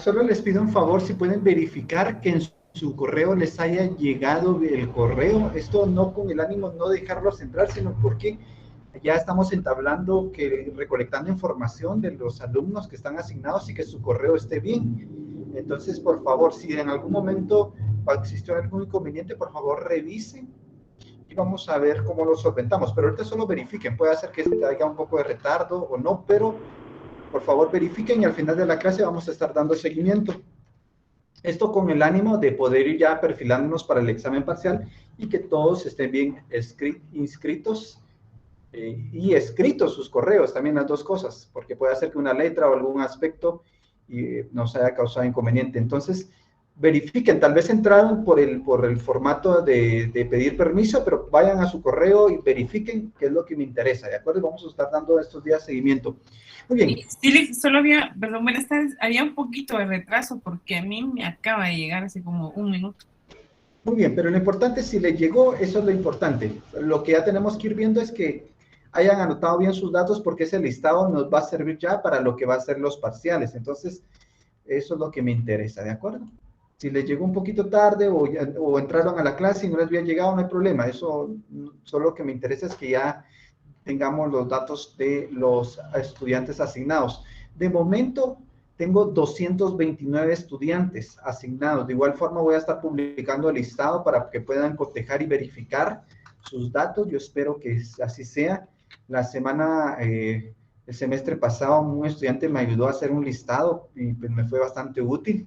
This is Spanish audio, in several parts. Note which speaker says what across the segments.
Speaker 1: Solo les pido un favor, si pueden verificar que en su correo les haya llegado el correo. Esto no con el ánimo no dejarlos entrar, sino porque ya estamos entablando, recolectando información de los alumnos que están asignados y que su correo esté bien. Entonces, por favor, si en algún momento existió algún inconveniente, por favor revisen y vamos a ver cómo lo solventamos. Pero ahorita solo verifiquen, puede hacer que haya un poco de retardo o no, pero por favor verifiquen y al final de la clase vamos a estar dando seguimiento. Esto con el ánimo de poder ir ya perfilándonos para el examen parcial y que todos estén bien inscritos y escritos sus correos, también las dos cosas, porque puede hacer que una letra o algún aspecto nos haya causado inconveniente. Entonces, verifiquen, tal vez entraron por el formato de pedir permiso, pero vayan a su correo y verifiquen qué es lo que me interesa, ¿de acuerdo? Vamos a estar dando estos días seguimiento. Muy bien.
Speaker 2: Sí, solo había, perdón, buenas tardes, había un poquito de retraso porque a mí me acaba de llegar hace como un minuto.
Speaker 1: Muy bien, pero lo importante es si le llegó, eso es lo importante. Lo que ya tenemos que ir viendo es que hayan anotado bien sus datos porque ese listado nos va a servir ya para lo que va a ser los parciales. Entonces, eso es lo que me interesa, ¿de acuerdo? Si les llegó un poquito tarde o entraron a la clase y no les había llegado, no hay problema. Eso solo lo que me interesa es que ya tengamos los datos de los estudiantes asignados. De momento, tengo 229 estudiantes asignados. De igual forma, voy a estar publicando el listado para que puedan cotejar y verificar sus datos. Yo espero que así sea. La semana, el semestre pasado, un estudiante me ayudó a hacer un listado y pues me fue bastante útil.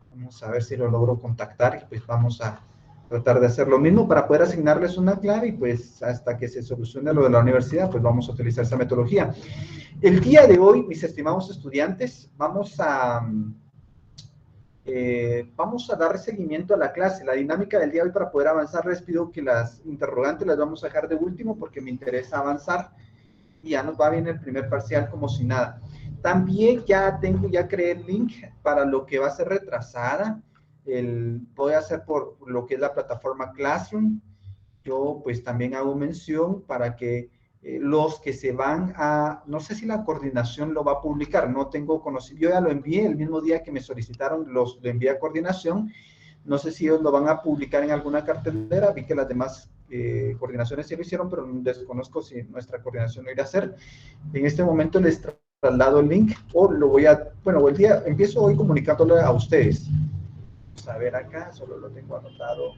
Speaker 1: Vamos a ver si lo logro contactar y pues vamos a tratar de hacer lo mismo para poder asignarles una clave y pues hasta que se solucione lo de la universidad, pues vamos a utilizar esa metodología. El día de hoy, mis estimados estudiantes, vamos a dar seguimiento a la clase. La dinámica del día de hoy para poder avanzar, les pido que las interrogantes las vamos a dejar de último porque me interesa avanzar y ya nos va bien el primer parcial como si nada. También ya creé el link para lo que va a ser retrasada. Voy a hacer por lo que es la plataforma Classroom. Yo pues también hago mención para que los que se van no sé si la coordinación lo va a publicar, no tengo conocimiento, yo ya lo envié el mismo día que me solicitaron, lo envié a coordinación, no sé si ellos lo van a publicar en alguna cartelera, vi que las demás coordinaciones sí lo hicieron, pero desconozco si nuestra coordinación lo irá a hacer. En este momento les traslado el link o empiezo hoy comunicándolo a ustedes. Vamos a ver acá, solo lo tengo anotado.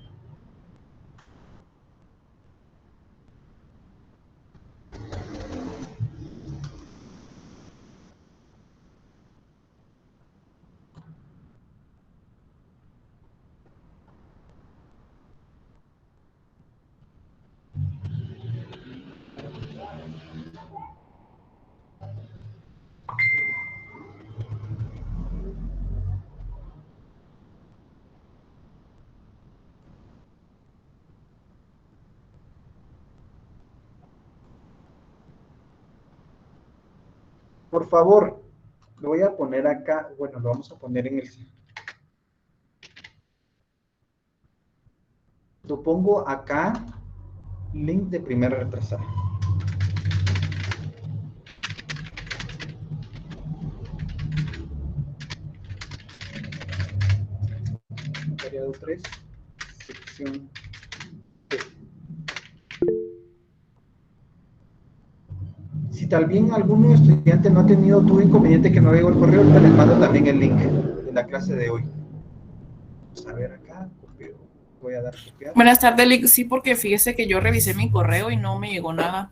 Speaker 1: Por favor, lo voy a poner acá, bueno, lo vamos a poner en el... Lo pongo acá, link de primera retrasada. Variado 3, sección P. Si también algún estudiante no ha tuvo inconveniente que no llegó el correo, les mando también el link de la clase de hoy. Vamos a ver acá, voy a dar copiar.
Speaker 2: Buenas tardes, Lick. Sí, porque fíjese que yo revisé mi correo y no me llegó nada.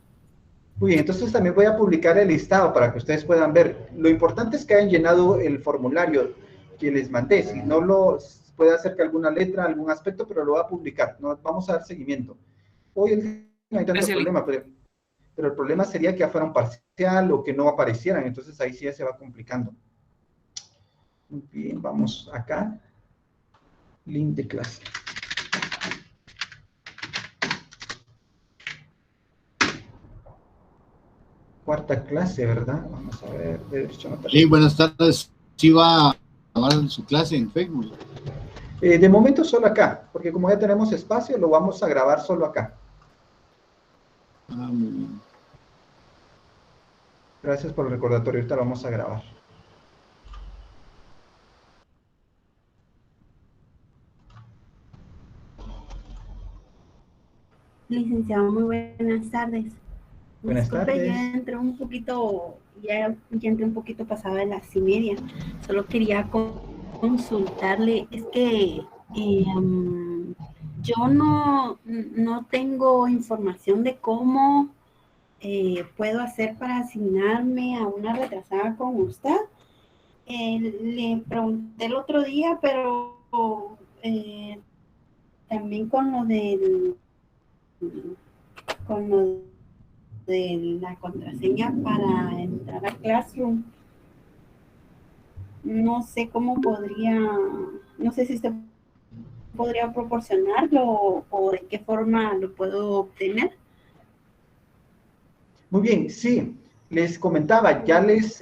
Speaker 1: Muy bien, entonces también voy a publicar el listado para que ustedes puedan ver. Lo importante es que hayan llenado el formulario que les mandé. Si no puede hacer que alguna letra, algún aspecto, pero lo va a publicar. ¿No? Vamos a dar seguimiento. Hoy no hay tanto
Speaker 2: Gracias, Lick.
Speaker 1: problema, pero el problema sería que fuera un parcial o que no aparecieran. Entonces ahí sí ya se va complicando. Muy bien, vamos acá. Link de clase. Cuarta clase, ¿verdad? Vamos a ver.
Speaker 3: Sí, buenas tardes. ¿Sí va a grabar su clase en Facebook?
Speaker 1: De momento solo acá, porque como ya tenemos espacio, lo vamos a grabar solo acá.
Speaker 3: Ah, muy bien.
Speaker 1: Gracias por el recordatorio, ahorita lo vamos a grabar.
Speaker 4: Licenciado, muy buenas tardes.
Speaker 1: Buenas
Speaker 4: Disculpe,
Speaker 1: tardes.
Speaker 4: ya entré un poquito, ya entré un poquito pasada de las 1:30. Solo quería consultarle, es que yo no tengo información de cómo puedo hacer para asignarme a una retrasada con usted. Le pregunté el otro día, pero también con lo de la contraseña para entrar a Classroom. No sé cómo podría, no sé si usted podría proporcionarlo o de qué forma lo puedo obtener.
Speaker 1: Muy bien, sí, les comentaba,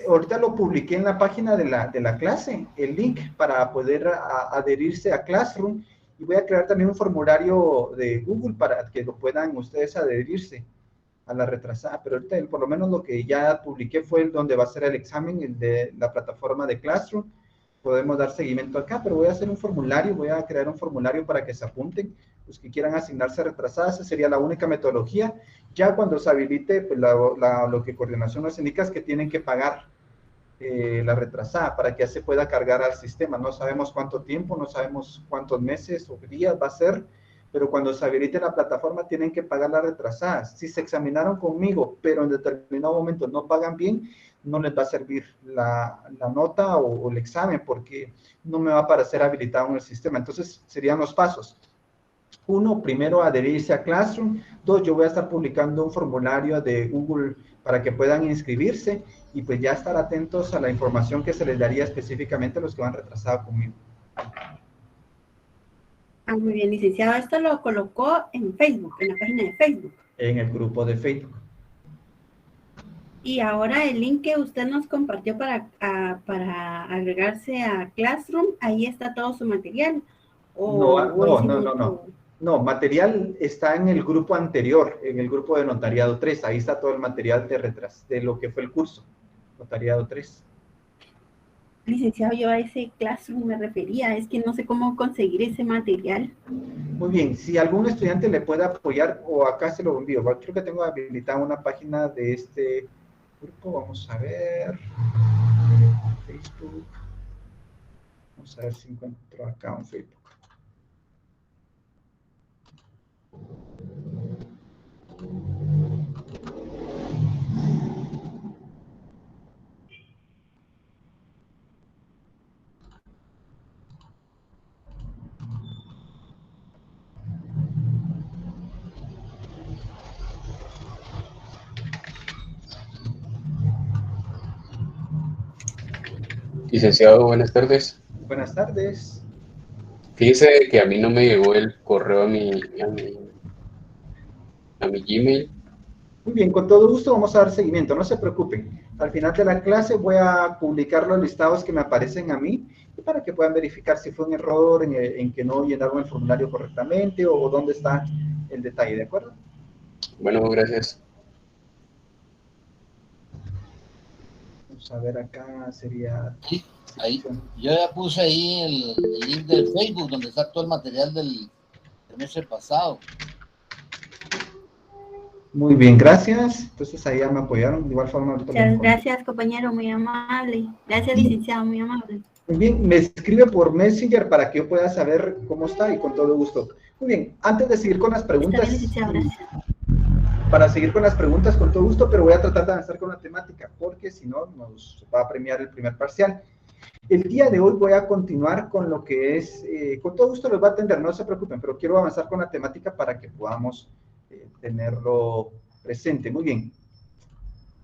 Speaker 1: ahorita lo publiqué en la página de la clase, el link para poder adherirse a Classroom, y voy a crear también un formulario de Google para que lo puedan ustedes adherirse a la retrasada, pero ahorita por lo menos lo que ya publiqué fue el donde va a ser el examen, el de la plataforma de Classroom. Podemos dar seguimiento acá, pero voy a hacer un formulario, voy a crear un formulario para que se apunten los que quieran asignarse retrasadas. Esa sería la única metodología. Ya cuando se habilite, pues lo que coordinación nos indica es que tienen que pagar la retrasada para que ya se pueda cargar al sistema. No sabemos cuánto tiempo, no sabemos cuántos meses o días va a ser, pero cuando se habilite la plataforma tienen que pagar las retrasadas. Si se examinaron conmigo, pero en determinado momento no pagan bien, no les va a servir la nota o el examen porque no me va a aparecer habilitado en el sistema. Entonces, serían los pasos. 1, primero adherirse a Classroom. 2, yo voy a estar publicando un formulario de Google para que puedan inscribirse y pues ya estar atentos a la información que se les daría específicamente a los que van retrasados conmigo.
Speaker 4: Muy bien, licenciado. Esto lo colocó en Facebook, en la página de Facebook.
Speaker 1: En el grupo de Facebook.
Speaker 4: Y ahora el link que usted nos compartió para agregarse a Classroom, ahí está todo su material.
Speaker 1: No, material está en el grupo anterior, en el grupo de Notariado 3. Ahí está todo el material de lo que fue el curso, Notariado 3.
Speaker 4: Licenciado, yo a ese Classroom me refería, es que no sé cómo conseguir ese material.
Speaker 1: Muy bien, si algún estudiante le puede apoyar, o acá se lo envío, creo que tengo habilitada una página de este grupo, vamos a ver, Facebook, vamos a ver si encuentro acá un Facebook.
Speaker 5: Licenciado, buenas tardes.
Speaker 1: Buenas tardes.
Speaker 5: Fíjese que a mí no me llegó el correo a mi Gmail.
Speaker 1: Muy bien, con todo gusto vamos a dar seguimiento, no se preocupen. Al final de la clase voy a publicar los listados que me aparecen a mí para que puedan verificar si fue un error en que no llenaron el formulario correctamente o dónde está el detalle, ¿de acuerdo?
Speaker 5: Bueno, gracias.
Speaker 1: Vamos a ver acá, sería...
Speaker 3: Sí, ahí, yo ya puse ahí el link del Facebook donde está todo el material del semestre pasado.
Speaker 1: Muy bien, gracias. Entonces ahí ya me apoyaron. De igual forma.
Speaker 4: Muchas gracias, compañero, muy amable. Gracias, licenciado, muy amable.
Speaker 1: Muy bien, me escribe por Messenger para que yo pueda saber cómo está y con todo gusto. Muy bien, antes de seguir con las preguntas.
Speaker 4: Está bien, licenciado, gracias.
Speaker 1: Para seguir con las preguntas con todo gusto, pero voy a tratar de avanzar con la temática, porque si no, nos va a premiar el primer parcial. El día de hoy voy a continuar con lo que es, con todo gusto los va a atender, no se preocupen, pero quiero avanzar con la temática para que podamos tenerlo presente. Muy bien.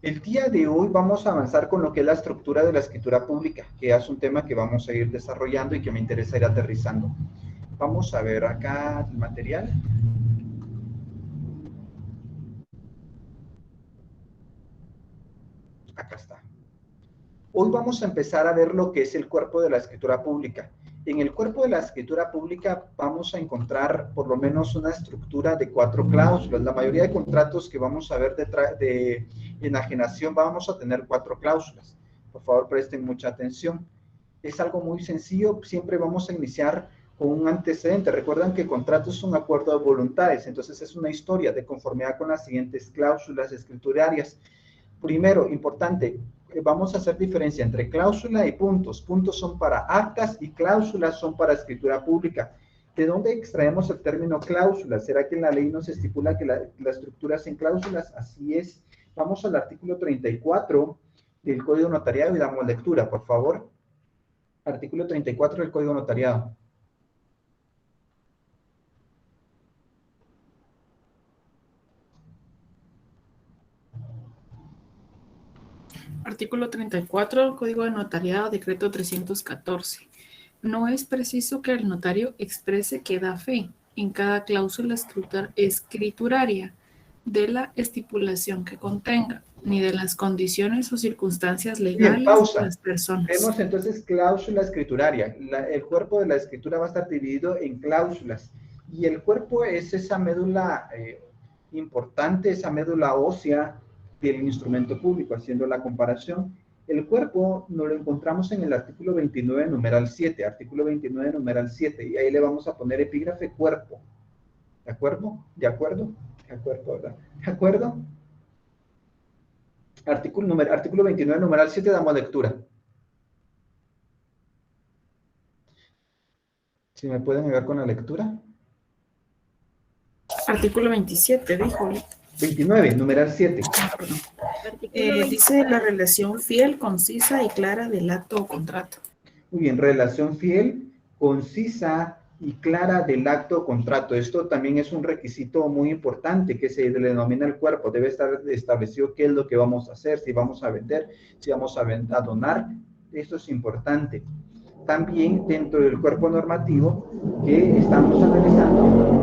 Speaker 1: El día de hoy vamos a avanzar con lo que es la estructura de la escritura pública, que es un tema que vamos a ir desarrollando y que me interesa ir aterrizando. Vamos a ver acá el material. Acá está. Hoy vamos a empezar a ver lo que es el cuerpo de la escritura pública. En el cuerpo de la escritura pública vamos a encontrar por lo menos una estructura de 4 cláusulas. La mayoría de contratos que vamos a ver de enajenación vamos a tener 4 cláusulas. Por favor, presten mucha atención. Es algo muy sencillo. Siempre vamos a iniciar con un antecedente. Recuerdan que el contrato es un acuerdo de voluntades, entonces es una historia de conformidad con las siguientes cláusulas escriturarias. Primero, importante, vamos a hacer diferencia entre cláusula y puntos. Puntos son para actas y cláusulas son para escritura pública. ¿De dónde extraemos el término cláusula? ¿Será que en la ley nos estipula que la estructura es en cláusulas? Así es. Vamos al artículo 34 del Código Notariado y damos lectura, por favor. Artículo 34 del Código Notariado.
Speaker 2: Artículo 34, Código de Notariado, decreto 314. No es preciso que el notario exprese que da fe en cada cláusula escrituraria de la estipulación que contenga, ni de las condiciones o circunstancias legales de las personas.
Speaker 1: Vemos entonces cláusula escrituraria. El cuerpo de la escritura va a estar dividido en cláusulas. Y el cuerpo es esa médula importante, esa médula ósea del instrumento público, haciendo la comparación. El cuerpo nos lo encontramos en el artículo 29, numeral 7, artículo 29, numeral 7, y ahí le vamos a poner epígrafe cuerpo. ¿De acuerdo? ¿De acuerdo? ¿De acuerdo? ¿Verdad? ¿De acuerdo? Artículo 29, numeral 7, damos lectura. Si me pueden ayudar con la lectura.
Speaker 2: Artículo 27, dijo.
Speaker 1: 29, numeral 7.
Speaker 2: Dice la relación fiel, concisa y clara del acto o contrato.
Speaker 1: Muy bien, relación fiel, concisa y clara del acto o contrato. Esto también es un requisito muy importante que se le denomina el cuerpo. Debe estar establecido qué es lo que vamos a hacer, si vamos a vender, si vamos a donar. Esto es importante. También dentro del cuerpo normativo que estamos analizando,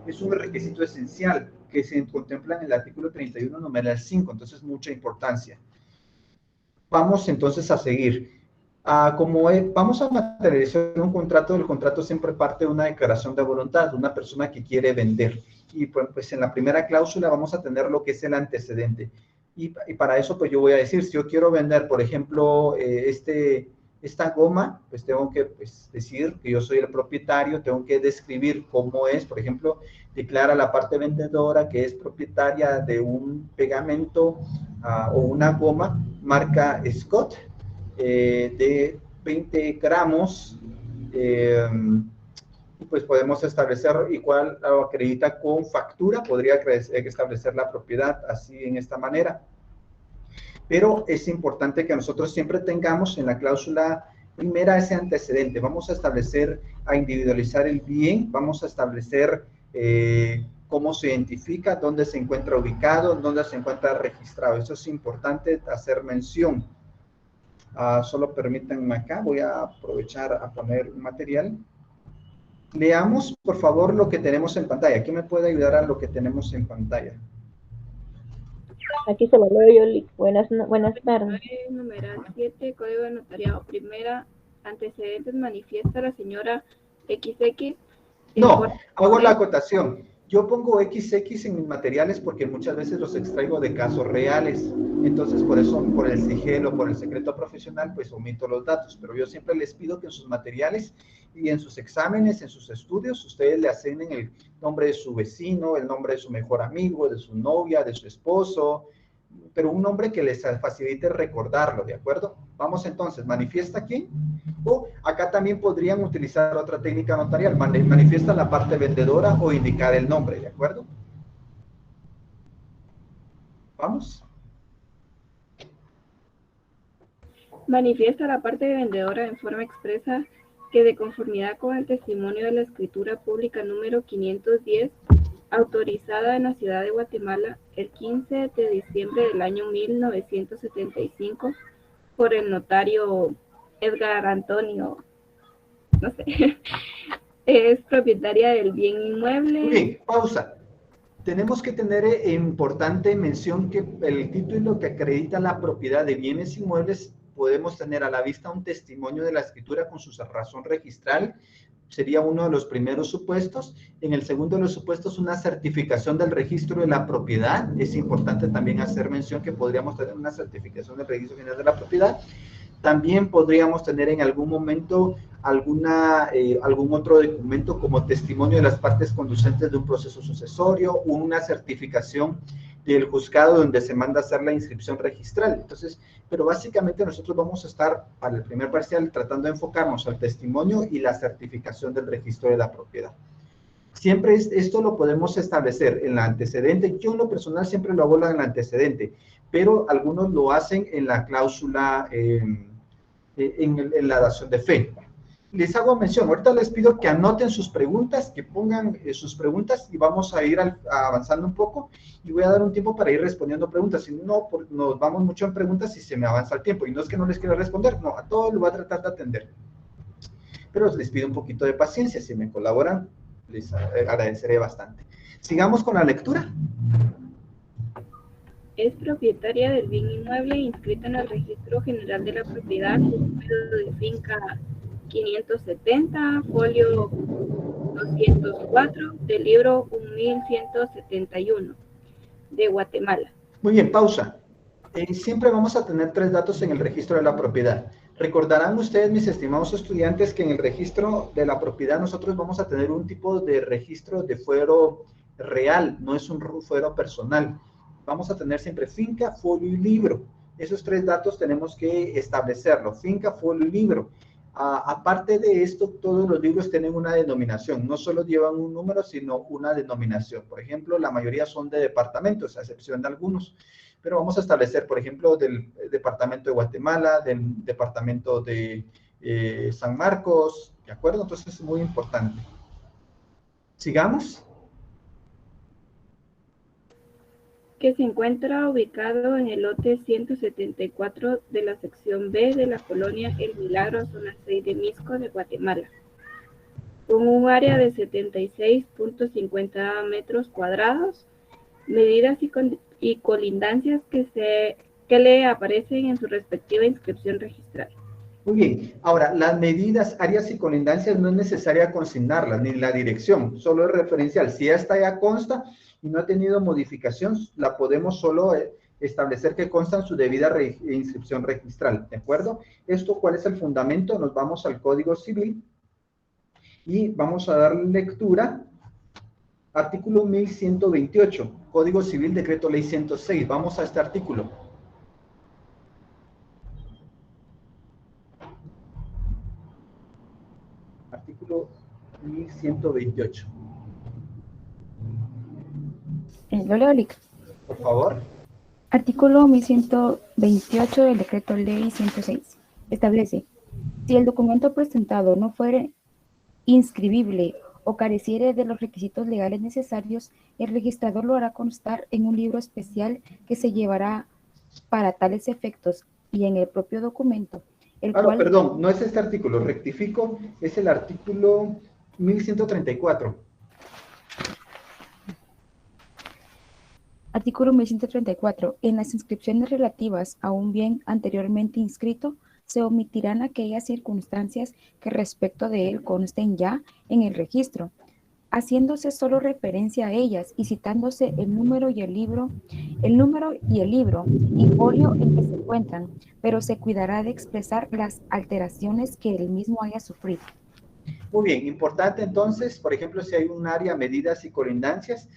Speaker 1: es un requisito esencial que se contempla en el artículo 31, numeral 5, entonces mucha importancia. Vamos entonces a seguir. Vamos a materializar un contrato, el contrato siempre parte de una declaración de voluntad, de una persona que quiere vender. Y pues en la primera cláusula vamos a tener lo que es el antecedente. Y para eso pues yo voy a decir, si yo quiero vender, por ejemplo, esta goma, pues tengo que decir que yo soy el propietario, tengo que describir cómo es, por ejemplo, declara la parte vendedora que es propietaria de un pegamento o una goma marca Scott de 20 gramos, pues podemos establecer igual lo acredita con factura, podría establecer la propiedad así en esta manera. Pero es importante que nosotros siempre tengamos en la cláusula primera ese antecedente. Vamos a establecer, a individualizar el bien, vamos a establecer cómo se identifica, dónde se encuentra ubicado, dónde se encuentra registrado. Eso es importante hacer mención. Solo permítanme acá, voy a aprovechar a poner un material. Leamos, por favor, lo que tenemos en pantalla. ¿Quién me puede ayudar a lo que tenemos en pantalla?
Speaker 6: Aquí se lo leo yo. Buenas tardes.
Speaker 7: Numeral 7, Código de Notariado. Primera, antecedentes, manifiesta la señora XX.
Speaker 1: No, hago la acotación. Yo pongo XX en mis materiales porque muchas veces los extraigo de casos reales. Entonces, por eso, por el sigilo, por el secreto profesional, pues omito los datos. Pero yo siempre les pido que en sus materiales y en sus exámenes, en sus estudios, ustedes le asignen el nombre de su vecino, el nombre de su mejor amigo, de su novia, de su esposo, pero un nombre que les facilite recordarlo, ¿de acuerdo? Vamos entonces, ¿manifiesta quién? O acá también podrían utilizar otra técnica notarial, manifiesta la parte vendedora o indicar el nombre, ¿de acuerdo? ¿Vamos?
Speaker 7: Manifiesta la parte vendedora en forma expresa que de conformidad con el testimonio de la escritura pública número 510, autorizada en la ciudad de Guatemala el 15 de diciembre del año 1975 por el notario Edgar Antonio, no sé, es propietaria del bien inmueble.
Speaker 1: Muy bien, pausa. Tenemos que tener importante mención que el título que acredita la propiedad de bienes inmuebles, podemos tener a la vista un testimonio de la escritura con su razón registral, sería uno de los primeros supuestos. En el segundo de los supuestos, una certificación del registro de la propiedad. Es importante también hacer mención que podríamos tener una certificación del registro general de la propiedad. También podríamos tener en algún momento algún otro documento como testimonio de las partes conducentes de un proceso sucesorio, una certificación del juzgado donde se manda a hacer la inscripción registral. Entonces, pero básicamente nosotros vamos a estar, para el primer parcial, tratando de enfocarnos al testimonio y la certificación del registro de la propiedad. Siempre esto lo podemos establecer en la antecedente. Yo en lo personal siempre lo hago en el antecedente, pero algunos lo hacen en la cláusula, en la dación de fe. Les hago mención, ahorita les pido que anoten sus preguntas, que pongan sus preguntas y vamos a ir avanzando un poco y voy a dar un tiempo para ir respondiendo preguntas. Si no, nos vamos mucho en preguntas y se me avanza el tiempo. Y no es que no les quiera responder, no, a todos lo voy a tratar de atender. Pero les pido un poquito de paciencia, si me colaboran, les agradeceré bastante. Sigamos con la lectura.
Speaker 7: Es propietaria del bien inmueble inscrito en el Registro General de la Propiedad, número de finca 570, folio 204, del libro 1171, de Guatemala.
Speaker 1: Muy bien, pausa. Siempre vamos a tener 3 datos en el registro de la propiedad. Recordarán ustedes, mis estimados estudiantes, que en el registro de la propiedad nosotros vamos a tener un tipo de registro de fuero real, no es un fuero personal. Vamos a tener siempre finca, folio y libro. Esos 3 datos tenemos que establecerlo, finca, folio y libro. Aparte de esto, todos los libros tienen una denominación, no solo llevan un número, sino una denominación. Por ejemplo, la mayoría son de departamentos, a excepción de algunos. Pero vamos a establecer, por ejemplo, del departamento de Guatemala, del departamento de San Marcos, ¿de acuerdo? Entonces es muy importante. Sigamos.
Speaker 7: Que se encuentra ubicado en el lote 174 de la sección B de la colonia El Milagro, zona 6 de Misco, de Guatemala, con un área de 76.50 metros cuadrados, medidas y colindancias que le aparecen en su respectiva inscripción registral.
Speaker 1: Muy bien. Ahora, las medidas, áreas y colindancias no es necesaria consignarlas, ni la dirección, solo es referencial. Si esta ya consta y no ha tenido modificación, la podemos solo establecer que consta en su debida inscripción registral, ¿de acuerdo? Esto, ¿cuál es el fundamento? Nos vamos al Código Civil y vamos a dar lectura. Artículo 1128, Código Civil, Decreto Ley 106. Vamos a este artículo. Artículo 1128.
Speaker 8: Lo leo, Lic.
Speaker 1: Por favor.
Speaker 8: Artículo 1128 del Decreto Ley 106. Establece, si el documento presentado no fuere inscribible o careciere de los requisitos legales necesarios, el registrador lo hará constar en un libro especial que se llevará para tales efectos y en el propio documento, el cual...
Speaker 1: Perdón, no es este artículo, rectifico, es el artículo 1134.
Speaker 8: Artículo 1134. En las inscripciones relativas a un bien anteriormente inscrito, se omitirán aquellas circunstancias que respecto de él consten ya en el registro, haciéndose solo referencia a ellas y citándose el número y el libro y folio en que se encuentran, pero se cuidará de expresar las alteraciones que él mismo haya sufrido.
Speaker 1: Muy bien, importante entonces, por ejemplo, si hay un área, medidas y colindancias,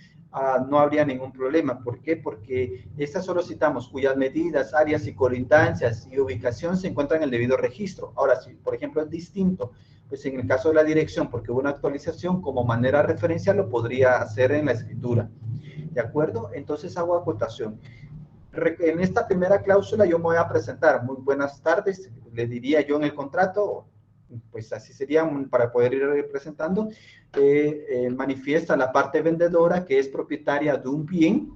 Speaker 1: no habría ningún problema. ¿Por qué? Porque estas solo citamos cuyas medidas, áreas y colindancias y ubicación se encuentran en el debido registro. Ahora, si por ejemplo es distinto, pues en el caso de la dirección, porque hubo una actualización, como manera referencial lo podría hacer en la escritura. ¿De acuerdo? Entonces hago acotación. En esta primera cláusula yo me voy a presentar. Muy buenas tardes, le diría yo en el contrato, pues así sería para poder ir presentando. Manifiesta la parte vendedora que es propietaria de un bien.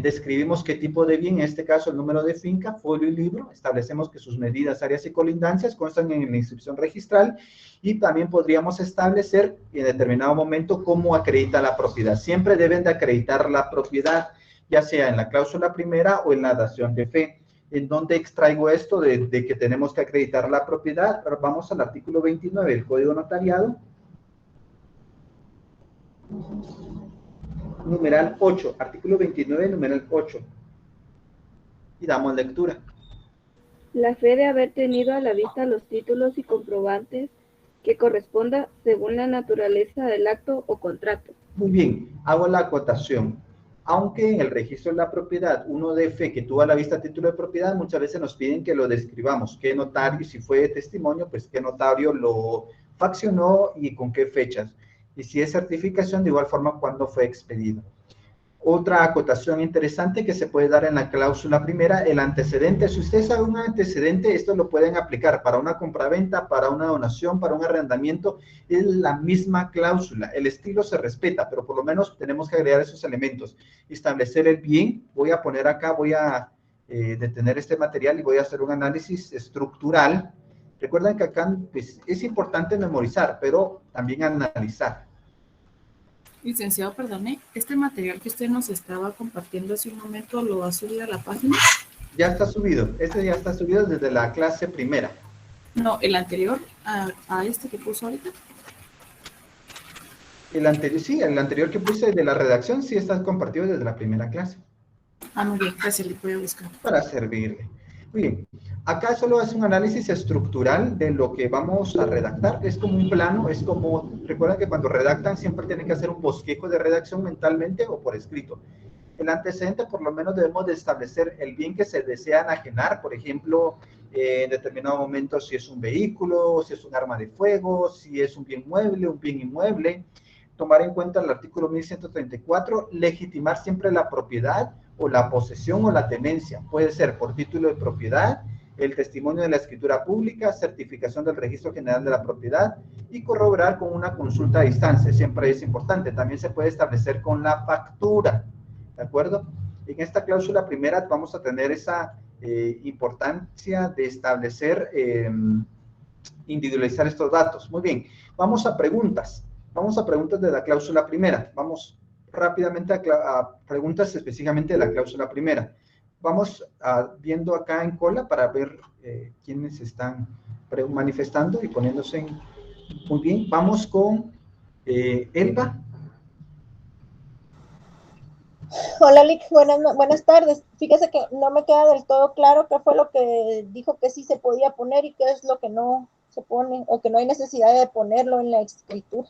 Speaker 1: Describimos qué tipo de bien, en este caso el número de finca, folio y libro. Establecemos que sus medidas, áreas y colindancias constan en la inscripción registral y también podríamos establecer en determinado momento cómo acredita la propiedad. Siempre deben de acreditar la propiedad, ya sea en la cláusula primera o en la dación de fe. ¿En dónde extraigo esto de que tenemos que acreditar la propiedad? Pero vamos al artículo 29 del Código Notariado. Numeral 8, artículo 29, numeral 8. Y damos lectura.
Speaker 7: La fe de haber tenido a la vista los títulos y comprobantes que corresponda según la naturaleza del acto o contrato.
Speaker 1: Muy bien, hago la acotación. Aunque en el registro de la propiedad uno dé fe que tuvo a la vista título de propiedad, muchas veces nos piden que lo describamos. ¿Qué notario, si fue de testimonio, pues qué notario lo faccionó y con qué fechas? Y si es certificación, de igual forma, cuándo fue expedido. Otra acotación interesante que se puede dar en la cláusula primera, el antecedente. Si usted sabe un antecedente, esto lo pueden aplicar para una compraventa, para una donación, para un arrendamiento. Es la misma cláusula. El estilo se respeta, pero por lo menos tenemos que agregar esos elementos. Establecer el bien. Voy a poner acá, voy a detener este material y voy a hacer un análisis estructural. Recuerden que acá pues, es importante memorizar, pero también analizar.
Speaker 2: Licenciado, perdone, este material que usted nos estaba compartiendo hace un momento, ¿lo va a subir a la página?
Speaker 1: Ya está subido, este ya está subido desde la clase primera.
Speaker 2: No, el anterior a este que puso ahorita.
Speaker 1: El anterior, sí, el anterior que puse de la redacción sí está compartido desde la primera clase.
Speaker 2: Ah, muy bien, gracias, le voy a buscar.
Speaker 1: Para servirle. Muy bien, acá solo es un análisis estructural de lo que vamos a redactar. Es como un plano, es como, recuerden que cuando redactan siempre tienen que hacer un bosquejo de redacción mentalmente o por escrito. El antecedente, por lo menos debemos de establecer el bien que se desea enajenar, por ejemplo, en determinado momento si es un vehículo, si es un arma de fuego, si es un bien mueble, un bien inmueble. Tomar en cuenta el artículo 1134, legitimar siempre la propiedad o la posesión o la tenencia. Puede ser por título de propiedad, el testimonio de la escritura pública, certificación del registro general de la propiedad y corroborar con una consulta a distancia. Siempre es importante. También se puede establecer con la factura. ¿De acuerdo? En esta cláusula primera vamos a tener esa importancia de establecer, individualizar estos datos. Muy bien. Vamos a preguntas. Vamos a preguntas de la cláusula primera. Vamos rápidamente a preguntas específicamente de la cláusula primera. Vamos viendo acá en cola para ver quiénes están manifestando y poniéndose muy bien. Vamos con Elba.
Speaker 9: Hola, Lick, buenas tardes. Fíjese que no me queda del todo claro qué fue lo que dijo que sí se podía poner y qué es lo que no se pone o que no hay necesidad de ponerlo en la escritura.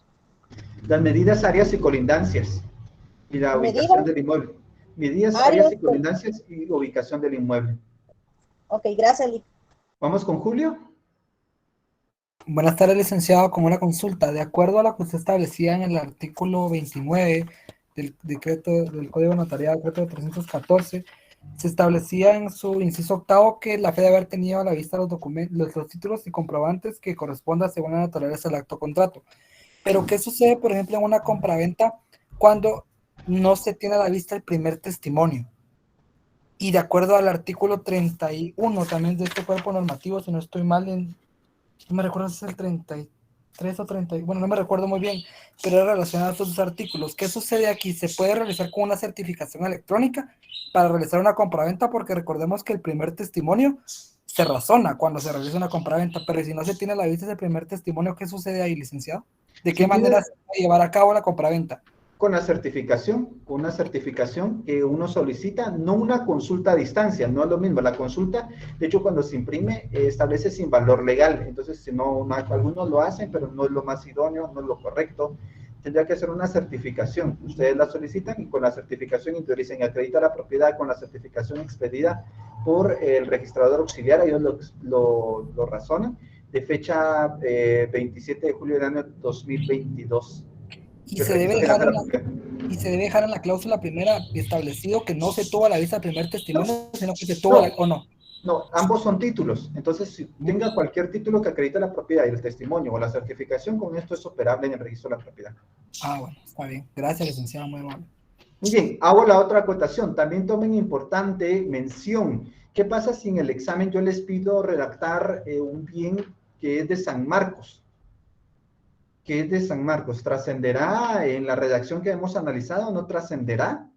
Speaker 1: Las medidas, áreas y colindancias y la ubicación del inmueble. Medidas, áreas y colindancias y ubicación del inmueble.
Speaker 9: Ok, gracias, Lick.
Speaker 1: Vamos con Julio.
Speaker 10: Buenas tardes, licenciado. Con una consulta. De acuerdo a lo que usted establecía en el artículo 29 del decreto del Código Notariado, decreto 314, se establecía en su inciso octavo que la fe de haber tenido a la vista los documentos, los títulos y comprobantes que corresponda según la naturaleza del acto contrato. Pero, ¿qué sucede, por ejemplo, en una compraventa cuando no se tiene a la vista el primer testimonio? Y de acuerdo al artículo 31 también de este cuerpo normativo, si no estoy mal, no me recuerdo si es el 33 o 30, bueno, no me recuerdo muy bien, pero es relacionado a estos dos artículos. ¿Qué sucede aquí? ¿Se puede realizar con una certificación electrónica para realizar una compraventa? Porque recordemos que el primer testimonio se razona cuando se realiza una compraventa, pero si no se tiene a la vista ese primer testimonio, ¿qué sucede ahí, licenciado? ¿De qué manera se puede llevar a cabo la compraventa?
Speaker 1: Con la certificación, con una certificación que uno solicita, no una consulta a distancia, no es lo mismo. La consulta, de hecho, cuando se imprime, establece sin valor legal. Entonces, si no, algunos lo hacen, pero no es lo más idóneo, no es lo correcto. Tendría que hacer una certificación. Ustedes la solicitan y con la certificación interiorizan y acredita la propiedad con la certificación expedida por el registrador auxiliar. Ellos lo razonan, de fecha 27 de julio del año 2022.
Speaker 10: Y se debe dejar en la cláusula primera establecido que no se tuvo a la vista el primer testimonio, sino que se tuvo o no.
Speaker 1: No, ambos son títulos. Entonces, si tenga cualquier título que acredite la propiedad y el testimonio o la certificación, con esto es operable en el registro de la propiedad.
Speaker 10: Ah, bueno, está bien. Gracias, licenciado, muy amable.
Speaker 1: Muy bien, hago la otra acotación. También tomen importante mención. ¿Qué pasa si en el examen yo les pido redactar un bien que es de San Marcos? ¿Qué es de San Marcos? ¿Trascenderá en la redacción que hemos analizado o no trascenderá?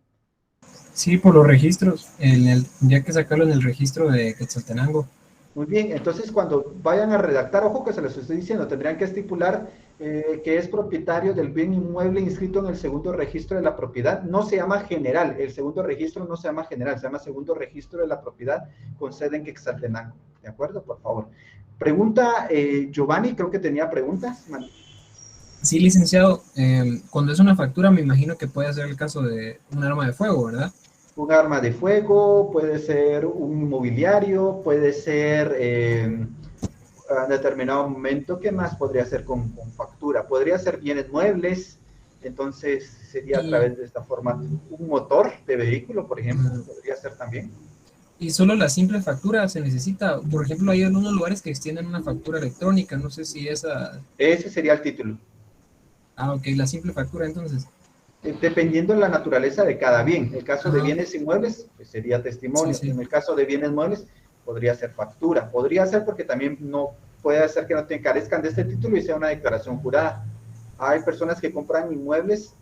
Speaker 11: Sí, por los registros, ya que sacarlo en el registro de Quetzaltenango.
Speaker 1: Muy bien, entonces cuando vayan a redactar, ojo que se les estoy diciendo, tendrían que estipular que es propietario del bien inmueble inscrito en el segundo registro de la propiedad. No se llama general, el segundo registro no se llama general, se llama segundo registro de la propiedad con sede en Quetzaltenango. ¿De acuerdo? Por favor. Pregunta Giovanni, creo que tenía preguntas.
Speaker 11: Sí, licenciado. Cuando es una factura, me imagino que puede ser el caso de un arma de fuego, ¿verdad?
Speaker 1: Un arma de fuego, puede ser un inmobiliario, puede ser en determinado momento, ¿qué más podría ser con factura? Podría ser bienes muebles, entonces sería a través de esta forma. Un motor de vehículo, por ejemplo, podría ser también.
Speaker 11: Y solo la simple factura se necesita. Por ejemplo, hay algunos lugares que extienden una factura electrónica, no sé si esa...
Speaker 1: Ese sería el título.
Speaker 11: Ah, ok, la simple factura entonces.
Speaker 1: Dependiendo de la naturaleza de cada bien. En el caso de bienes inmuebles, pues sería testimonio. Sí, sí. En el caso de bienes muebles, podría ser factura. Podría ser porque también no puede ser que no te carezcan de este título y sea una declaración jurada. Hay personas que compran inmuebles,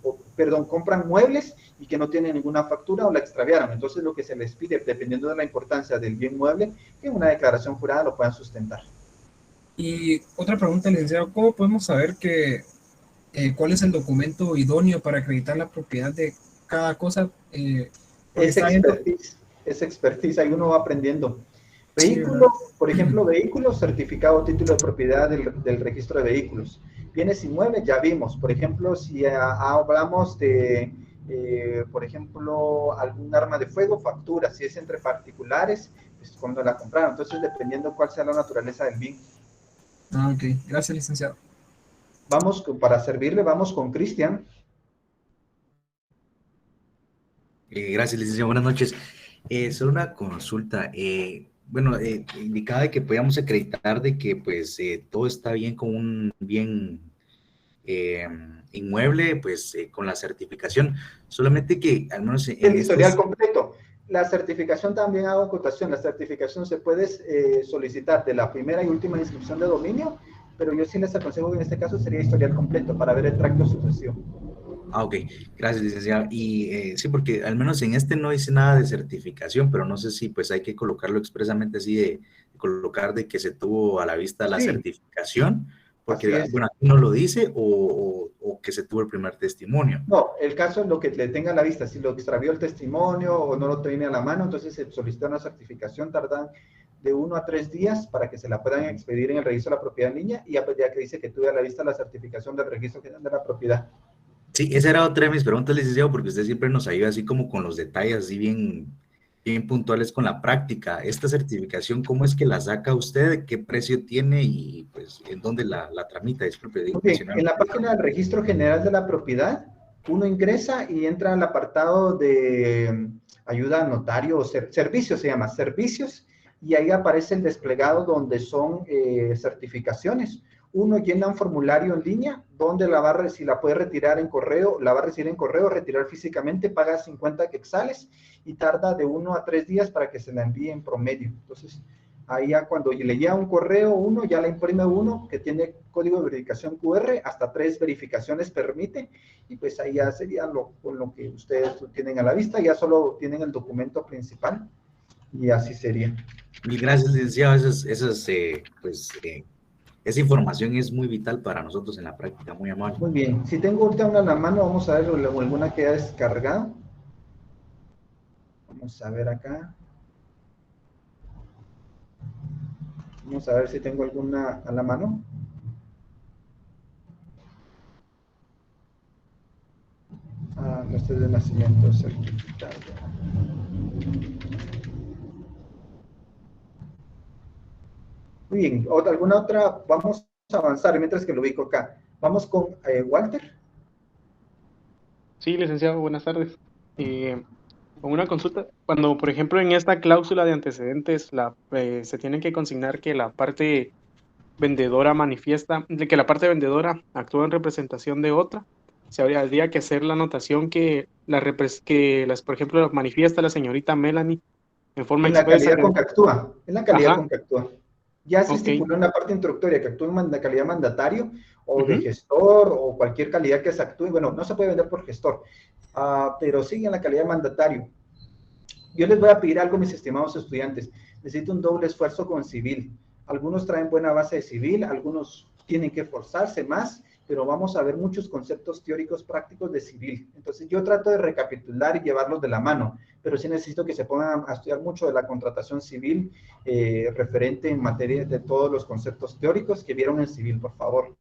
Speaker 1: compran muebles y que no tienen ninguna factura o la extraviaron. Entonces lo que se les pide, dependiendo de la importancia del bien mueble, que una declaración jurada lo puedan sustentar.
Speaker 11: Y otra pregunta, licenciado, ¿cómo podemos saber que cuál es el documento idóneo para acreditar la propiedad de cada cosa?
Speaker 1: Es expertise, ahí uno va aprendiendo. Vehículo, sí, por ejemplo, vehículos, certificado título de propiedad del registro de vehículos. Bienes inmuebles, ya vimos. Por ejemplo, si hablamos de, por ejemplo, algún arma de fuego, factura. Si es entre particulares, pues cuando la compraron. Entonces, dependiendo cuál sea la naturaleza del bien.
Speaker 11: Ah, ok. Gracias, licenciado.
Speaker 1: Vamos, para servirle, vamos con Cristian.
Speaker 12: Gracias, licenciado. Buenas noches. Solo una consulta. Bueno, indicaba que podíamos acreditar de que pues todo está bien con un bien inmueble, pues con la certificación. Solamente que al menos en
Speaker 1: el historial completo. La certificación también hago acotación. La certificación se puede solicitar de la primera y última inscripción de dominio, pero yo sí les aconsejo que en este caso sería historial completo para ver el tracto sucesivo.
Speaker 12: Ah, ok. Gracias, licenciado. Y sí, porque al menos en este no dice nada de certificación, pero no sé si pues hay que colocarlo expresamente así, de colocar de que se tuvo a la vista la certificación, porque bueno, aquí no lo dice, o que se tuvo el primer testimonio.
Speaker 1: No, el caso es lo que le tenga a la vista. Si lo extravió el testimonio o no lo tiene a la mano, entonces se solicita una certificación, tardan de 1 a 3 días para que se la puedan expedir en el registro de la propiedad en línea, y ya que dice que tuve a la vista la certificación del registro general de la propiedad.
Speaker 12: Sí, esa era otra de mis preguntas, licenciado, porque usted siempre nos ayuda así como con los detalles, así bien puntuales con la práctica. Esta certificación, ¿cómo es que la saca usted? ¿Qué precio tiene? Y pues, ¿en dónde la tramita? Disculpe.
Speaker 1: En la página del registro general de la propiedad, uno ingresa y entra al apartado de ayuda a notario, o servicios se llama, servicios, y ahí aparece el desplegado donde son certificaciones. Uno llena un formulario en línea, donde si la puede retirar en correo, la va a recibir en correo, retirar físicamente, paga 50 quetzales y tarda de 1 a 3 días para que se la envíe en promedio. Entonces, ahí ya cuando le llega un correo uno, ya la imprime uno, que tiene código de verificación QR, hasta 3 verificaciones permite, y pues ahí ya sería con lo que ustedes tienen a la vista, ya solo tienen el documento principal, y así sería.
Speaker 12: Mil gracias, licenciado. Esa información es muy vital para nosotros en la práctica, muy amable.
Speaker 1: Muy bien. Si tengo ahorita una en la mano, vamos a ver alguna que haya descargado. Vamos a ver acá. Vamos a ver si tengo alguna a la mano. Nuestro de nacimiento certificado. Muy bien, ¿alguna otra? Vamos a avanzar mientras que lo ubico acá. Vamos con Walter.
Speaker 13: Sí, licenciado, buenas tardes. Con una consulta, cuando por ejemplo en esta cláusula de antecedentes se tiene que consignar que la parte vendedora manifiesta, que la parte vendedora actúa en representación de otra, se habría que hacer la anotación que por ejemplo, manifiesta la señorita Melanie en forma expresa.
Speaker 1: En la calidad con que actúa, en la calidad con que actúa. Ya se estipuló en la parte introductoria que actúa en calidad mandatario o de gestor o cualquier calidad que se actúe. Bueno, no se puede vender por gestor, pero sí en la calidad de mandatario. Yo les voy a pedir algo, mis estimados estudiantes. Necesito un doble esfuerzo con civil. Algunos traen buena base de civil, algunos tienen que esforzarse más pero vamos a ver muchos conceptos teóricos prácticos de civil. Entonces yo trato de recapitular y llevarlos de la mano, pero sí necesito que se pongan a estudiar mucho de la contratación civil referente en materia de todos los conceptos teóricos que vieron en civil, por favor.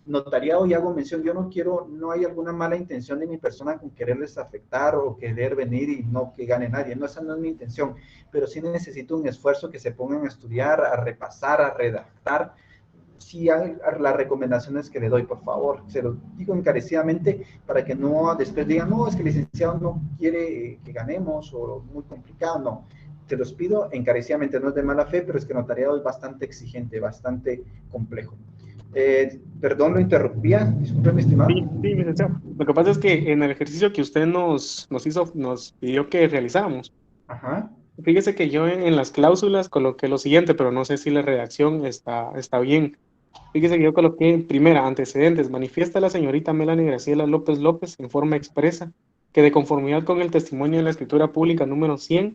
Speaker 1: Notariado, y hago mención, yo no quiero, no hay alguna mala intención de mi persona con quererles afectar o querer venir y no que gane nadie, no, esa no es mi intención, pero sí necesito un esfuerzo que se pongan a estudiar, a repasar, a redactar. Sí hay las recomendaciones que le doy, por favor, se lo digo encarecidamente para que no después digan, no, es que el licenciado no quiere que ganemos o muy complicado, no. Te los pido encarecidamente, no es de mala fe, pero es que notariado es bastante exigente, bastante complejo. Perdón, lo interrumpía, disculpe, mi estimado.
Speaker 13: Sí, licenciado. Lo que pasa es que en el ejercicio que usted nos pidió que realizáramos,
Speaker 1: ajá,
Speaker 13: fíjese que yo en las cláusulas coloqué lo siguiente, pero no sé si la redacción está bien. Fíjese que yo coloqué primera, antecedentes, manifiesta la señorita Melanie Graciela López López en forma expresa que de conformidad con el testimonio de la escritura pública número 100,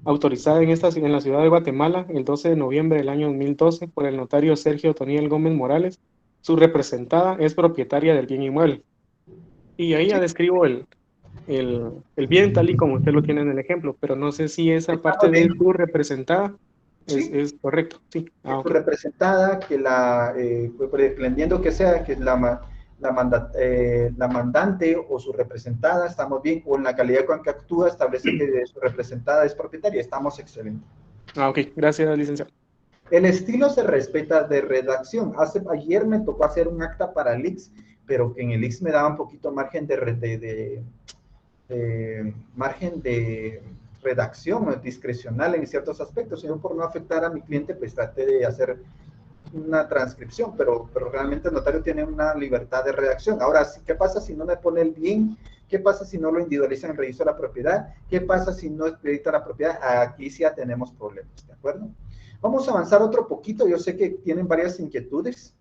Speaker 13: autorizada en la ciudad de Guatemala el 12 de noviembre del año 2012 por el notario Sergio Toniel Gómez Morales, su representada es propietaria del bien inmueble. Y ahí ya describo el bien tal y como usted lo tiene en el ejemplo, pero no sé si esa parte de su representada es correcto. Sí.
Speaker 1: Su representada, que dependiendo que sea, que es la mandante o su representada, estamos bien, o en la calidad con que actúa, establece que su representada es propietaria, estamos excelentes.
Speaker 13: Ok, gracias, licenciado.
Speaker 1: El estilo se respeta de redacción. Ayer me tocó hacer un acta para el IX, pero que en el IX me daba un poquito margen de redacción discrecional en ciertos aspectos. Yo, por no afectar a mi cliente, pues traté de hacer una transcripción, pero realmente el notario tiene una libertad de redacción. Ahora, ¿qué pasa si no me pone el bien? ¿Qué pasa si no lo individualiza en el registro de la propiedad? ¿Qué pasa si no acredita la propiedad? Aquí sí ya tenemos problemas, ¿de acuerdo? Vamos a avanzar otro poquito. Yo sé que tienen varias inquietudes,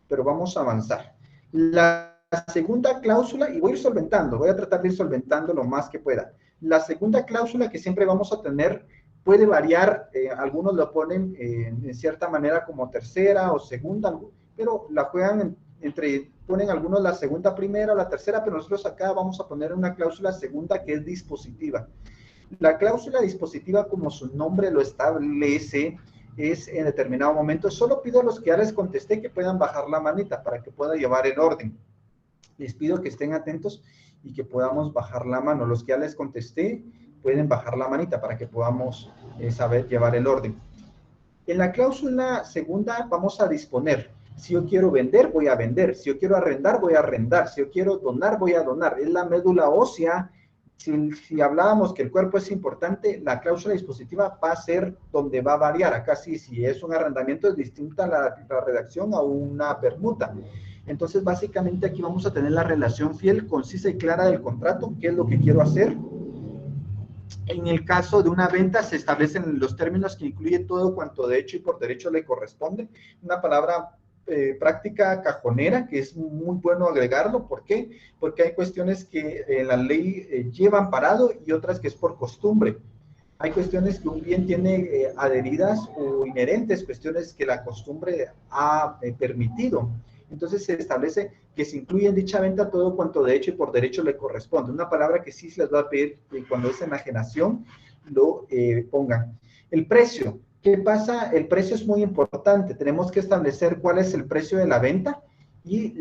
Speaker 1: pero vamos a avanzar. La segunda cláusula, y voy a ir solventando, voy a tratar de ir solventando lo más que pueda. La segunda cláusula que siempre vamos a tener puede variar, algunos lo ponen en cierta manera como tercera o segunda, pero la juegan ponen algunos la segunda primera o la tercera, pero nosotros acá vamos a poner una cláusula segunda que es dispositiva. La cláusula dispositiva, como su nombre lo establece, es en determinado momento. Solo pido a los que ya les contesté que puedan bajar la manita para que pueda llevar el orden. Les pido que estén atentos y que podamos bajar la mano. Los que ya les contesté pueden bajar la manita para que podamos saber llevar el orden. En la cláusula segunda vamos a disponer. Si yo quiero vender, voy a vender. Si yo quiero arrendar, voy a arrendar. Si yo quiero donar, voy a donar. Es la médula ósea. Si hablábamos que el cuerpo es importante, la cláusula dispositiva va a ser donde va a variar. Acá sí, si es un arrendamiento es distinta la redacción a una permuta. Entonces, básicamente aquí vamos a tener la relación fiel, concisa y clara del contrato, qué es lo que quiero hacer. En el caso de una venta se establecen los términos que incluye todo cuanto de hecho y por derecho le corresponde. Una palabra práctica cajonera, que es muy bueno agregarlo. ¿Por qué? Porque hay cuestiones que la ley lleva amparado y otras que es por costumbre. Hay cuestiones que un bien tiene adheridas o inherentes, cuestiones que la costumbre ha permitido. Entonces se establece que se incluye en dicha venta todo cuanto de hecho y por derecho le corresponde. Una palabra que sí se les va a pedir que cuando es enajenación lo pongan. El precio. ¿Qué pasa? El precio es muy importante. Tenemos que establecer cuál es el precio de la venta y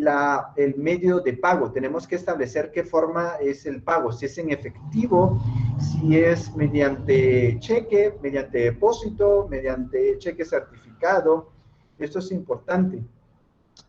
Speaker 1: el medio de pago. Tenemos que establecer qué forma es el pago. Si es en efectivo, si es mediante cheque, mediante depósito, mediante cheque certificado. Esto es importante.